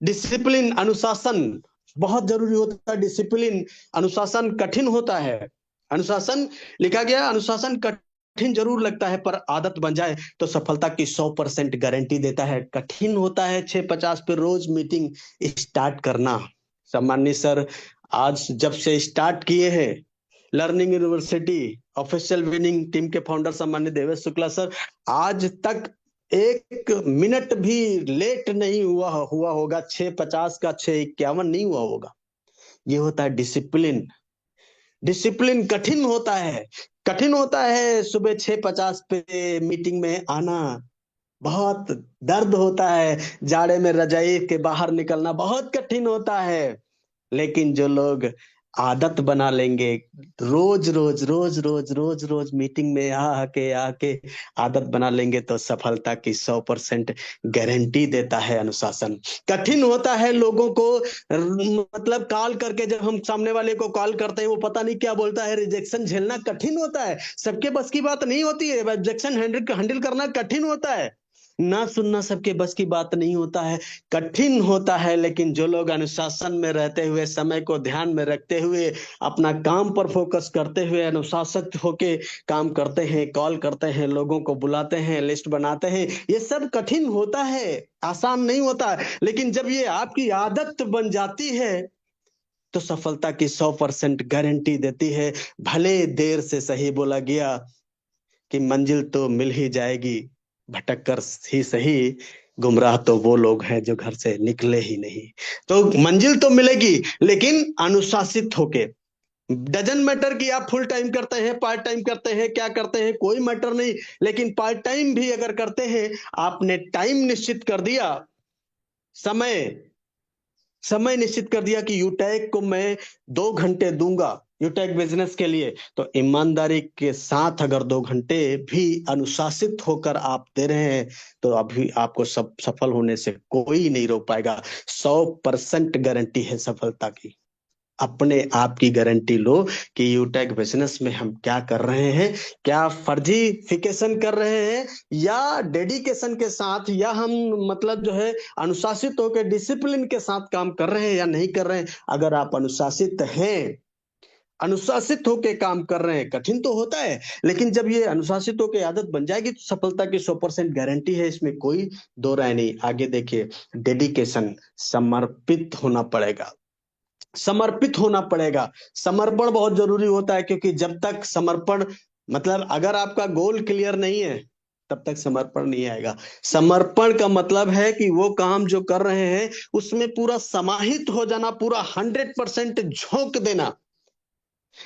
डिसिप्लिन, अनुशासन बहुत जरूरी होता है। डिसिप्लिन, अनुशासन कठिन होता है। अनुशासन लिखा गया, अनुशासन कठिन जरूर लगता है पर आदत बन जाए तो सफलता की 100% गारंटी देता है। कठिन होता है 6:50 पे रोज मीटिंग स्टार्ट करना। सम्माननीय सर, आज जब से स्टार्ट किए हैं learning university, official winning team के फाउंडर सम्माननीय देवेश शुक्ला सर, आज तक 1 मिनट भी लेट नहीं हुआ होगा। 6:50 का 6:51 नहीं हुआ होगा। ये होता है डिसिप्लिन। डिसिप्लिन कठिन होता है, कठिन होता है सुबह 6:50 पे मीटिंग में आना, बहुत दर्द होता है, जाड़े में रजाई के बाहर निकलना बहुत कठिन होता है। लेकिन जो लोग आदत बना लेंगे, रोज रोज रोज रोज रोज रोज मीटिंग में आके आदत बना लेंगे तो सफलता की 100% गारंटी देता है अनुशासन। कठिन होता है लोगों को, मतलब कॉल करके जब हम सामने वाले को कॉल करते हैं वो पता नहीं क्या बोलता है, रिजेक्शन झेलना कठिन होता है। सबके बस की बात नहीं होती है, रिजेक्शन हैंडल करना कठिन होता है। ना सुनना सबके बस की बात नहीं होता है, कठिन होता है। लेकिन जो लोग अनुशासन में रहते हुए, समय को ध्यान में रखते हुए, अपना काम पर फोकस करते हुए अनुशासित होके काम करते हैं, कॉल करते हैं, लोगों को बुलाते हैं, लिस्ट बनाते हैं, ये सब कठिन होता है, आसान नहीं होता। लेकिन जब ये आपकी आदत बन जाती है तो सफलता की 100% गारंटी देती है। भले देर से सही बोला गया कि मंजिल तो मिल ही जाएगी, भटक कर ही सही, गुमराह तो वो लोग हैं जो घर से निकले ही नहीं। तो मंजिल तो मिलेगी लेकिन अनुशासित होके। डजन मैटर कि आप फुल टाइम करते हैं, पार्ट टाइम करते हैं, क्या करते हैं, कोई मैटर नहीं। लेकिन पार्ट टाइम भी अगर करते हैं, आपने टाइम निश्चित कर दिया, समय निश्चित कर दिया कि यूटैग को मैं 2 घंटे दूंगा यूटैग बिजनेस के लिए, तो ईमानदारी के साथ अगर 2 घंटे भी अनुशासित होकर आप दे रहे हैं तो अभी आपको सब सफल होने से कोई नहीं रोक पाएगा। 100% गारंटी है सफलता की। अपने आप की गारंटी लो कि यूटैग बिजनेस में हम क्या कर रहे हैं, क्या फर्जीफिकेशन कर रहे हैं या डेडिकेशन के साथ, या हम मतलब जो है अनुशासित होकर डिसिप्लिन के साथ काम कर रहे हैं या नहीं कर रहे हैं। अगर आप अनुशासित हैं, अनुशासित होके काम कर रहे हैं, कठिन तो होता है लेकिन जब ये अनुशासित होके आदत बन जाएगी तो सफलता की 100% गारंटी है, इसमें कोई दो राय नहीं। आगे देखिए, डेडिकेशन, समर्पित होना पड़ेगा, समर्पित होना पड़ेगा। समर्पण बहुत जरूरी होता है, क्योंकि जब तक समर्पण, मतलब अगर आपका गोल क्लियर नहीं है तब तक समर्पण नहीं आएगा। समर्पण का मतलब है कि वो काम जो कर रहे हैं उसमें पूरा समाहित हो जाना, पूरा 100% झोंक देना।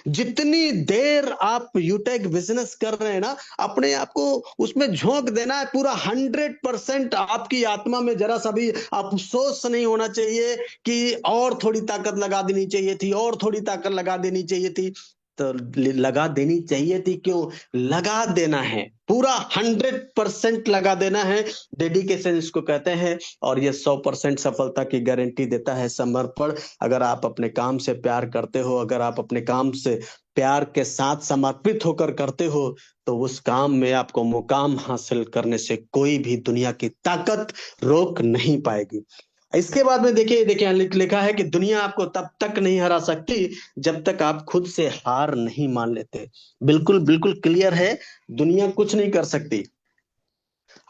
जितनी देर आप यूटेक बिजनेस कर रहे हैं ना, अपने आप को उसमें झोंक देना है पूरा 100%। आपकी आत्मा में जरा सा भी अफसोस नहीं होना चाहिए कि और थोड़ी ताकत लगा देनी चाहिए थी, और थोड़ी ताकत लगा देनी चाहिए थी। लगा देनी चाहिए थी। क्यों लगा देना है? पूरा 100% लगा देना है। डेडिकेशन इसको कहते हैं। और ये 100% सफलता की गारंटी देता है समर्पण। अगर आप अपने काम से प्यार करते हो, अगर आप अपने काम से प्यार के साथ समर्पित होकर करते हो, तो उस काम में आपको मुकाम हासिल करने से कोई भी दुनिया की ताकत रोक नहीं पाएगी। इसके बाद में देखिए देखिए यहाँ लिखा है कि दुनिया आपको तब तक नहीं हरा सकती जब तक आप खुद से हार नहीं मान लेते। बिल्कुल बिल्कुल क्लियर है, दुनिया कुछ नहीं कर सकती।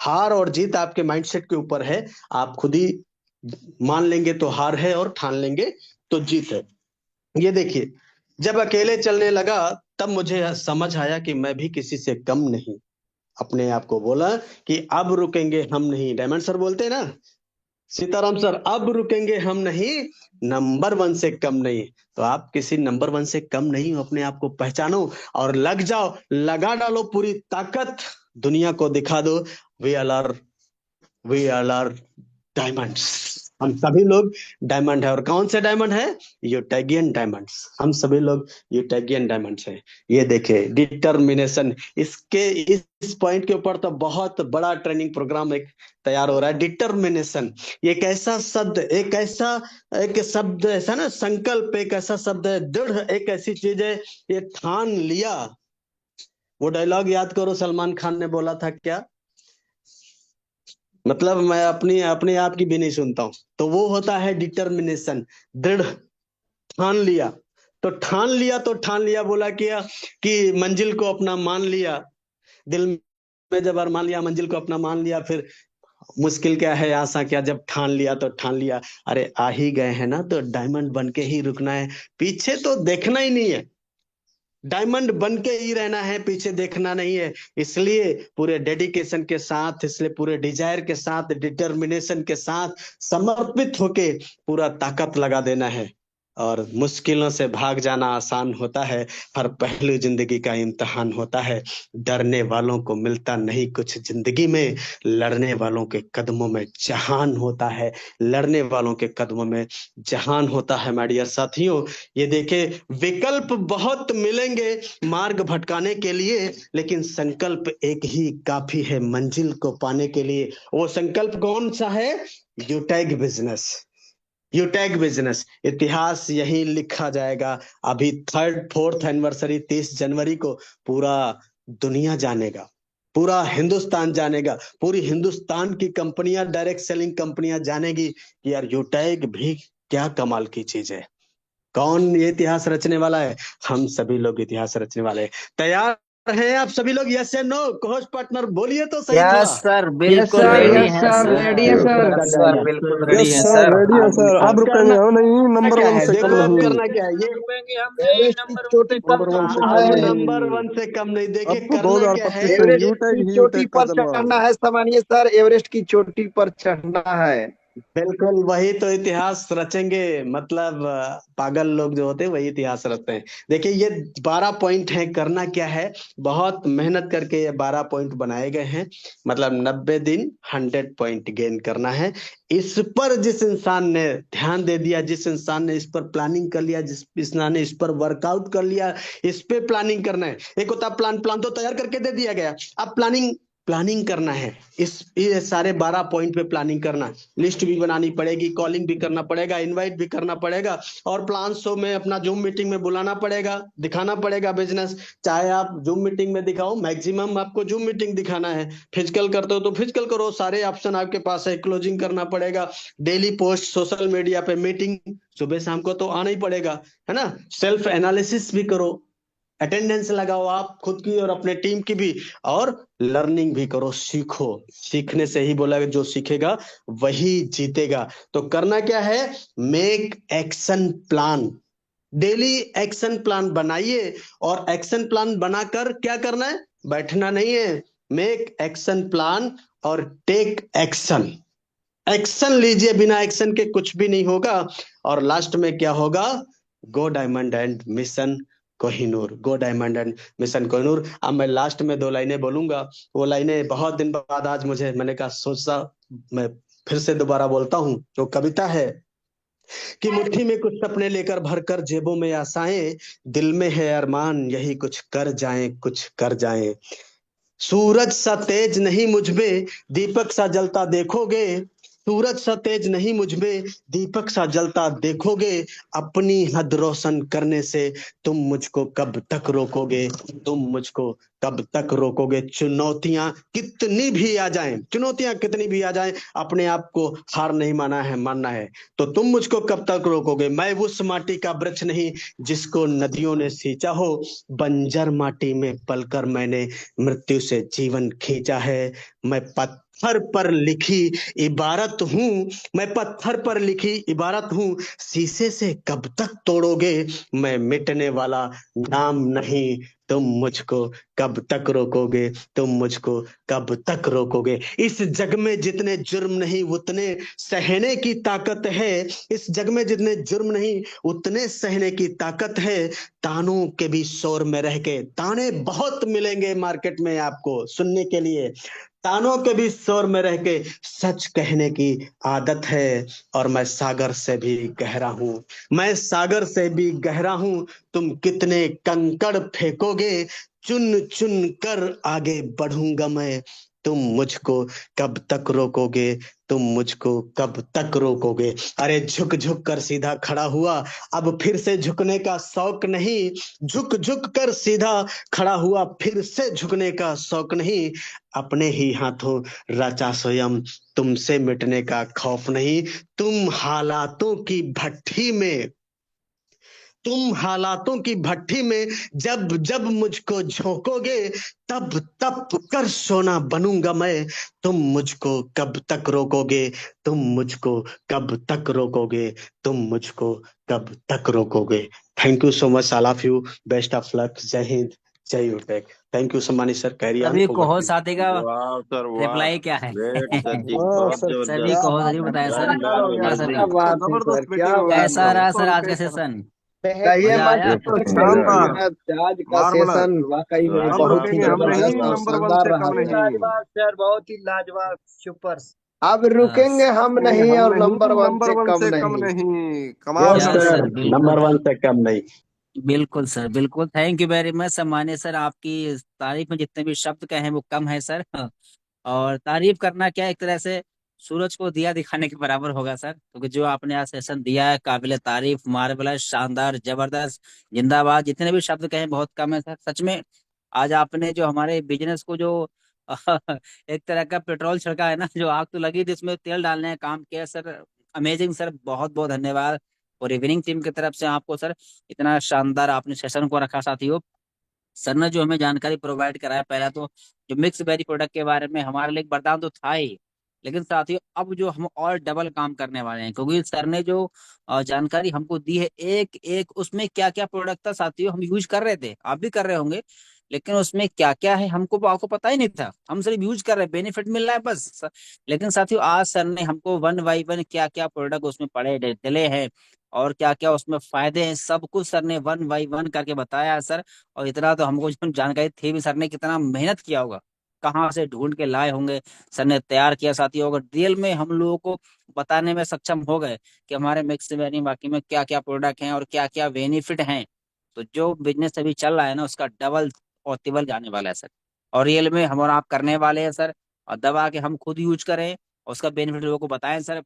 हार और जीत आपके माइंडसेट के ऊपर है। आप खुद ही मान लेंगे तो हार है, और ठान लेंगे तो जीत है। ये देखिए, जब अकेले चलने लगा तब मुझे समझ आया कि मैं भी किसी से कम नहीं। अपने आप को बोला कि अब रुकेंगे हम नहीं। डायमंड सर बोलते हैं ना, सीताराम सर, अब रुकेंगे हम नहीं, नंबर 1 से कम नहीं। तो आप किसी नंबर 1 से कम नहीं हो। अपने आप को पहचानो और लग जाओ, लगा डालो पूरी ताकत, दुनिया को दिखा दो वी आर डायमंड्स। हम सभी लोग डायमंड है। और कौन से डायमंड है? यूटैगियन डायमंड्स। हम सभी लोग यूटैगियन डायमंड्स हैं। ये देखे डिटर्मिनेशन, इसके इस पॉइंट के ऊपर तो बहुत बड़ा ट्रेनिंग प्रोग्राम एक तैयार हो रहा है। डिटर्मिनेशन एक ऐसा शब्द, एक शब्द ऐसा ना, संकल्प एक ऐसा शब्द है, दृढ़ एक ऐसी चीज है। ये ठान लिया। वो डायलॉग याद करो, सलमान खान ने बोला था क्या? मतलब मैं अपने आप की भी नहीं सुनता हूं। तो वो होता है डिटर्मिनेशन, दृढ़। ठान लिया तो ठान लिया, तो ठान लिया बोला क्या कि मंजिल को अपना मान लिया। दिल में जब मान लिया, मंजिल को अपना मान लिया, फिर मुश्किल क्या है, आसान क्या, जब ठान लिया तो ठान लिया। अरे आ ही गए हैं ना, तो डायमंड बन के ही रुकना है, पीछे तो देखना ही नहीं है। डायमंड बन के ही रहना है, पीछे देखना नहीं है। इसलिए पूरे डेडिकेशन के साथ, इसलिए पूरे डिजायर के साथ, डिटर्मिनेशन के साथ समर्पित होके पूरा ताकत लगा देना है। और मुश्किलों से भाग जाना आसान होता है, हर पहलू जिंदगी का इम्तिहान होता है। डरने वालों को मिलता नहीं कुछ जिंदगी में, लड़ने वालों के कदमों में जहान होता है। लड़ने वालों के कदमों में जहान होता है। माय डियर साथियों, ये देखे, विकल्प बहुत मिलेंगे मार्ग भटकाने के लिए, लेकिन संकल्प एक ही काफी है मंजिल को पाने के लिए। वो संकल्प कौन सा है? यूटैग बिजनेस। यूटैग बिजनेस। इतिहास यही लिखा जाएगा। अभी 3rd 4th एनिवर्सरी 30 जनवरी को पूरा दुनिया जानेगा, पूरा हिंदुस्तान जानेगा, पूरी हिंदुस्तान की कंपनियां, डायरेक्ट सेलिंग कंपनियां जानेगी कि यार यूटैग भी क्या कमाल की चीज है। कौन ये इतिहास रचने वाला है? हम सभी लोग इतिहास रचने वाले हैं। तैयार हैं आप सभी लोग? यस या नो? कोच पार्टनर बोलिए तो सही यस थोड़ा। सर, बिल्कुल रेडी हैं सर। रेडी है सर। यस सर, बिल्कुल रेडी यस हैं सर, सर। रेडी है सर। अब अब रुकेंगे करना हम नहीं, नंबर क्या 1 है? से देखो कम अब नहीं। करना क्या है, ये एवरेस्ट की चोटी पर नंबर 1 से चढ़ना कम है। नंबर नहीं। 1 से कम नहीं। देखिए अब तो करना क्या है, 2025 में एवरेस्ट यूटैग की ही चोटी यूटैग का पर जलवा चढ़ना होगा। है, सामान्य सर, एवरेस्ट की चोटी पर चढ़ना है। बिल्कुल वही तो इतिहास रचेंगे। मतलब पागल लोग जो होते हैं वही इतिहास रचते हैं। देखिए ये 12 पॉइंट हैं। करना क्या है, बहुत मेहनत करके ये 12 पॉइंट बनाए गए हैं। मतलब 90 दिन 100 पॉइंट गेन करना है। इस पर जिस इंसान ने ध्यान दे दिया, जिस इंसान ने इस पर प्लानिंग कर लिया, जिस इंसान ने इस पर वर्कआउट कर लिया, इस पे प्लानिंग करना है। एक होता प्लान, प्लान तो तैयार करके दे दिया गया, अब प्लानिंग करना है। ये सारे 12 पॉइंट पे प्लानिंग करना, लिस्ट भी बनानी पड़ेगी, कॉलिंग भी करना पड़ेगा, इनवाइट भी करना पड़ेगा, और प्लान शो में अपना जूम मीटिंग में बुलाना पड़ेगा, दिखाना पड़ेगा बिजनेस। चाहे आप जूम मीटिंग में दिखाओ, मैक्सिमम आपको जूम मीटिंग दिखाना है। फिजिकल करते हो तो फिजिकल करो, सारे ऑप्शन आपके पास है। क्लोजिंग करना पड़ेगा, डेली पोस्ट, सोशल मीडिया पे मीटिंग, सुबह शाम को तो आना ही पड़ेगा, है ना। सेल्फ एनालिसिस भी करो, अटेंडेंस लगाओ आप खुद की और अपने टीम की भी, और लर्निंग भी करो, सीखो। सीखने से ही बोला, जो सीखेगा वही जीतेगा। तो करना क्या है, make action plan. Daily action plan बनाइए, और एक्शन प्लान बनाकर क्या करना है, बैठना नहीं है। मेक एक्शन प्लान और टेक एक्शन। एक्शन लीजिए, बिना एक्शन के कुछ भी नहीं होगा। और लास्ट में क्या होगा, गो diamond and mission Kohinoor. Go diamond and mission Kohinoor. अब मैं लास्ट में 2 लाइनें बोलूंगा। वो लाइनें बहुत दिन बाद आज मैंने कहा सोचा मैं फिर से दोबारा बोलता हूं। जो कविता है, कि मुट्ठी में कुछ सपने लेकर भरकर जेबों में आशाएं, दिल में है अरमान यही कुछ कर जाएं, कुछ कर जाएं। सूरज सा तेज नहीं मुझ में, दीपक सा जलता देखोगे। सूरज सा तेज नहीं मुझ में, दीपक सा जलता देखोगे। अपनी हद रोशन करने से तुम मुझको कब तक रोकोगे, तुम मुझको कब तक रोकोगे। चुनौतियां कितनी भी आ जाएं, चुनौतियां कितनी भी आ जाएं, अपने आप को हार नहीं मानना है। तो तुम मुझको कब तक रोकोगे। मैं उस माटी का वृक्ष नहीं जिसको नदियों ने सींचा हो, बंजर माटी में पलकर मैंने मृत्यु से जीवन खींचा है। मैं पत्थर पर लिखी इबारत हूं, मैं पत्थर पर लिखी इबारत हूं। शीशे से कब तक तोड़ोगे, मैं मिटने वाला नाम नहीं। तुम मुझको कब तक रोकोगे, तुम मुझको कब तक रोकोगे। इस जग में जितने जुर्म नहीं उतने सहने की ताकत है। इस जग में जितने जुर्म नहीं उतने सहने की ताकत है। तानों के भी शोर में रह के, ताने बहुत मिलेंगे मार्केट में आपको सुनने के लिए। तानों के भी शोर में रह के सच कहने की आदत है। और मैं सागर से भी गहरा हूं, मैं सागर से भी गहरा हूं। तुम कितने कंकड़ फेंकोगे, चुन चुन कर आगे बढ़ूंगा मैं। तुम मुझको कब तक रोकोगे, तुम मुझको कब तक रोकोगे। अरे झुक झुक कर सीधा खड़ा हुआ, अब फिर से झुकने का शौक नहीं। झुक झुक कर सीधा खड़ा हुआ, फिर से झुकने का शौक नहीं। अपने ही हाथों रचा स्वयं, तुमसे मिटने का खौफ नहीं। तुम हालातों की भट्ठी में, तुम हालातों की भट्ठी में जब जब मुझको झोंकोगे, तब तब कर सोना बनूंगा मैं। तुम मुझको कब तक रोकोगे, तुम मुझको कब तक रोकोगे, तुम मुझको कब तक रोकोगे। Thank you so much, all of you. Best of luck. जय हिंद, जय यूटेक। थैंक यू सम्मानित सर, कैरी ऑन, सभी ओवर को टू यू। साथी का वाह सर वाह, रिप्लाई क्या है? ग्रेट सर जी, ओ बहुत सर, सभी क्या जबरदस्त। को बात जरूर है, बताया जय सर। कमाल हो लाल गया क्या जय सर, सर, क्या लाल। बात है सर, जबरदस्त क्या मीटिंग हो गई बात कैसा है। रहा एकदम सर आज का सॉलिड सेशन? कहिए मजा मत, आया? कुछ कहिए शानदार, आज का मार्वलस। सेशन वाकई में हम बहुत ही रुकेंगे, हम नहीं, जबरदस्त और नंबर वन शानदार से रहा कम सर। नहीं। लाजवाब सर, बहुत ही लाजवाब, सुपर। अब हाँ, रुकेंगे हम रुकेंगे नहीं हम और नहीं, नंबर वन नंबर से वन कम से कम नहीं। नहीं। कमाल यस कर यस दिया सर, सर, आपने। बिल्कुल। नंबर वन से कम नहीं। बिल्कुल सर, बिल्कुल। थैंक यू वेरी मच सम्मानित सर। आपकी तारीफ में जितने भी शब्द कहे वो कम है सर। और तारीफ करना क्या, एक तरह से सूरज को दिया दिखाने के बराबर होगा सर, क्योंकि जो आपने आज सेशन दिया है काबिले तारीफ, मार्वलस, शानदार, जबरदस्त, जिंदाबाद, जितने भी शब्द कहे बहुत कम है सर। सच में आज आपने जो हमारे बिजनेस को जो एक तरह का पेट्रोल छिड़का है ना, जो आग तो लगी थी इसमें तेल डालने का काम किया सर। अमेजिंग सर, बहुत बहुत धन्यवाद। और इवनिंग टीम की तरफ से आपको सर, इतना शानदार आपने सेशन को रखा साथियों। सर ने जो हमें जानकारी प्रोवाइड कराया, पहला तो जो मिक्स वेरी प्रोडक्ट के बारे में, हमारे लिए एक वरदान तो था ही, लेकिन साथियों अब जो हम और डबल काम करने वाले हैं, क्योंकि सर ने जो जानकारी हमको दी है, एक एक उसमें क्या क्या प्रोडक्ट था साथियों, हम यूज कर रहे थे, आप भी कर रहे होंगे, लेकिन उसमें क्या क्या है हमको आपको पता ही नहीं था। हम सिर्फ यूज कर रहे हैं, बेनिफिट मिल रहा है बस। लेकिन साथियों आज सर ने हमको वन बाई वन क्या क्या प्रोडक्ट उसमें पड़े डले हैं और क्या क्या उसमें फायदे हैं, सब कुछ सर ने वन बाई वन करके बताया है सर। और इतना तो हमको जो जानकारी थी भी, सर ने कितना मेहनत किया होगा, कहाँ से ढूंढ के लाए होंगे, सर ने तैयार किया साथियों। अगर रियल में हम लोगों को बताने में सक्षम हो गए कि हमारे मिक्स वेरी बाकी में क्या क्या प्रोडक्ट हैं और क्या क्या बेनिफिट हैं, तो जो बिजनेस अभी चल रहा है ना उसका डबल और तिबल जाने वाला है सर। और रियल में हम और आप करने वाले हैं सर, और दबा के हम खुद यूज करें और उसका बेनिफिट लोगों को बताएं सर।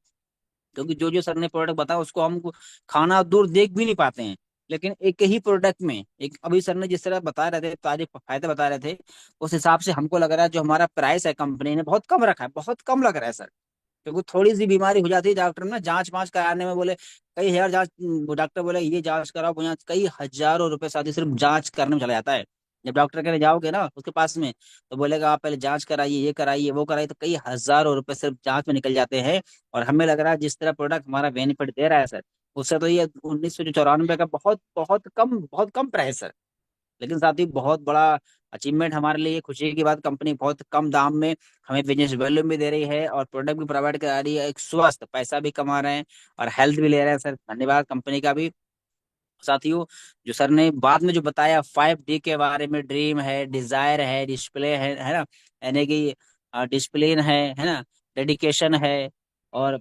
क्योंकि जो जो सर ने प्रोडक्ट बताया उसको हम खाना दूर देख भी नहीं पाते हैं, लेकिन एक ही प्रोडक्ट में, एक अभी सर ने जिस तरह बता रहे थे, तारीफ फायदे बता रहे थे, उस हिसाब से हमको लग रहा है जो हमारा प्राइस है कंपनी ने बहुत कम रखा है, बहुत कम लग रहा है सर। क्योंकि थोड़ी सी बीमारी हो जाती है, डॉक्टर ना जांच वाँच कराने में बोले कई हजार जांच, डॉक्टर बोले ये जांच कराओ वो जांच, कई हजारों रुपए साथ ही सिर्फ जांच करने में चला जाता है। जब डॉक्टर के जाओगे ना उसके पास में, तो बोलेगा आप पहले जांच कराइए, ये कराइए, वो कराइए, तो कई हजारों रुपए सिर्फ जांच में निकल जाते हैं। और हमें लग रहा है जिस तरह प्रोडक्ट हमारा बेनिफिट दे रहा है सर, उससे तो ये 1994 का बहुत बहुत कम प्राइस है। लेकिन साथ ही बहुत बड़ा अचीवमेंट हमारे लिए, खुशी की बात, कंपनी बहुत कम दाम में हमें बिजनेस वैल्यू भी दे रही है और प्रोडक्ट भी प्रोवाइड करा रही है, एक स्वस्थ पैसा भी कमा रहे हैं और हेल्थ भी ले रहे हैं सर। धन्यवाद कंपनी का भी साथियों। जो सर ने बाद में जो बताया 5D के बारे में, ड्रीम है, डिजायर है, डिस्प्ले है ना, यानी कि डिसिप्लिन है ना, डेडिकेशन है, और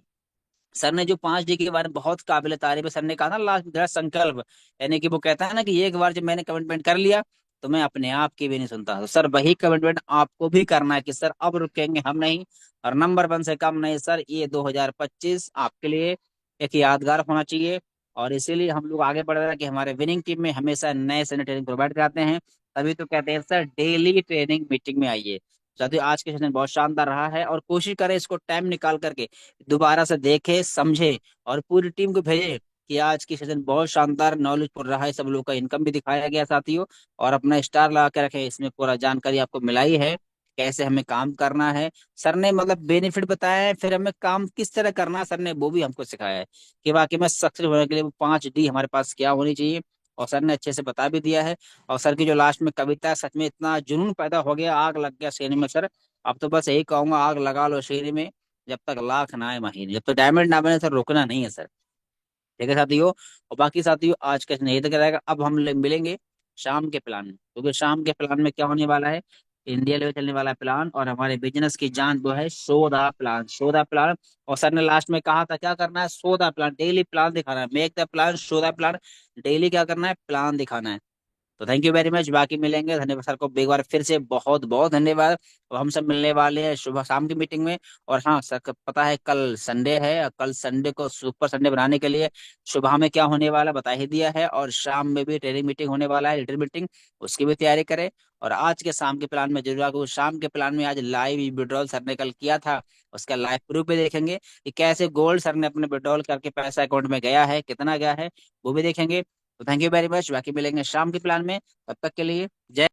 सर ने जो 5D के बारे में बहुत काबिल तारीफ है, सर ने कहा ना लास्ट दृढ़ संकल्प, यानी कि वो कहता है ना कि एक बार जब मैंने कमिटमेंट कर लिया तो मैं अपने आप की भी नहीं सुनता। तो सर वही कमिटमेंट आपको भी करना है कि सर अब रुकेंगे हम नहीं, और नंबर 1 से कम नहीं सर। ये 2025 आपके लिए एक यादगार होना चाहिए, और इसीलिए हम लोग आगे बढ़ रहे हैं कि हमारे विनिंग टीम में हमेशा नए से नए ट्रेनिंग प्रोवाइड कराते हैं। तभी तो कहते हैं सर डेली ट्रेनिंग मीटिंग में आइए। साथियों आज के सेशन बहुत शानदार रहा है, और कोशिश करें इसको टाइम निकाल करके दोबारा से देखे समझे, और पूरी टीम को भेजे कि आज की सेशन बहुत शानदार नॉलेजफुल रहा है। सब लोग का इनकम भी दिखाया गया साथियों, और अपना स्टार लगा के रखे, इसमें पूरा जानकारी आपको मिलाई है कैसे हमें काम करना है। सर ने मतलब बेनिफिट बताया है, फिर हमें काम किस तरह करना है सर ने वो भी हमको सिखाया है कि वाकई में सक्सेस होने के लिए वो 5D हमारे पास क्या होनी चाहिए, और सर ने अच्छे से बता भी दिया है। और सर की जो लास्ट में कविता है, सच में इतना जुनून पैदा हो गया, आग लग गया सीने में सर। अब तो बस यही कहूंगा, आग लगा लो सीने में, जब तक लाख ना आए महीने, जब तक डायमंड ना बने सर रुकना नहीं है सर। ठीक है साथियों, और बाकी साथियों आज का नहीं तक रहेगा। अब हम मिलेंगे शाम के प्लान में, क्योंकि शाम के प्लान में क्या होने वाला है, इंडिया लेवल चलने वाला प्लान, और हमारे बिजनेस की जान वो है सौदा प्लान, सौदा प्लान। और सर ने लास्ट में कहा था क्या करना है, सौदा प्लान, डेली प्लान दिखाना है, मेक द प्लान सौदा प्लान, डेली क्या करना है, प्लान दिखाना है। तो थैंक यू वेरी मच, बाकी मिलेंगे। धन्यवाद सर को एक बार फिर से बहुत बहुत धन्यवाद। अब हम सब मिलने वाले हैं सुबह शाम की मीटिंग में। और हाँ सर को पता है कल संडे है, और कल संडे को सुपर संडे बनाने के लिए सुबह में क्या होने वाला बता ही दिया है, और शाम में भी ट्रेनिंग मीटिंग होने वाला है, लीडर मीटिंग, उसकी भी तैयारी करें। और आज के शाम के प्लान में जरूर आगे, शाम के प्लान में आज लाइव विड्रॉल सर ने कल किया था, उसका लाइव प्रूफ भी देखेंगे कि कैसे गोल्ड सर ने अपने विड्रॉल करके पैसा अकाउंट में गया है, कितना गया है, वो भी देखेंगे। तो थैंक यू वेरी मच, बाकी मिलेंगे शाम के प्लान में। तब तक के लिए जय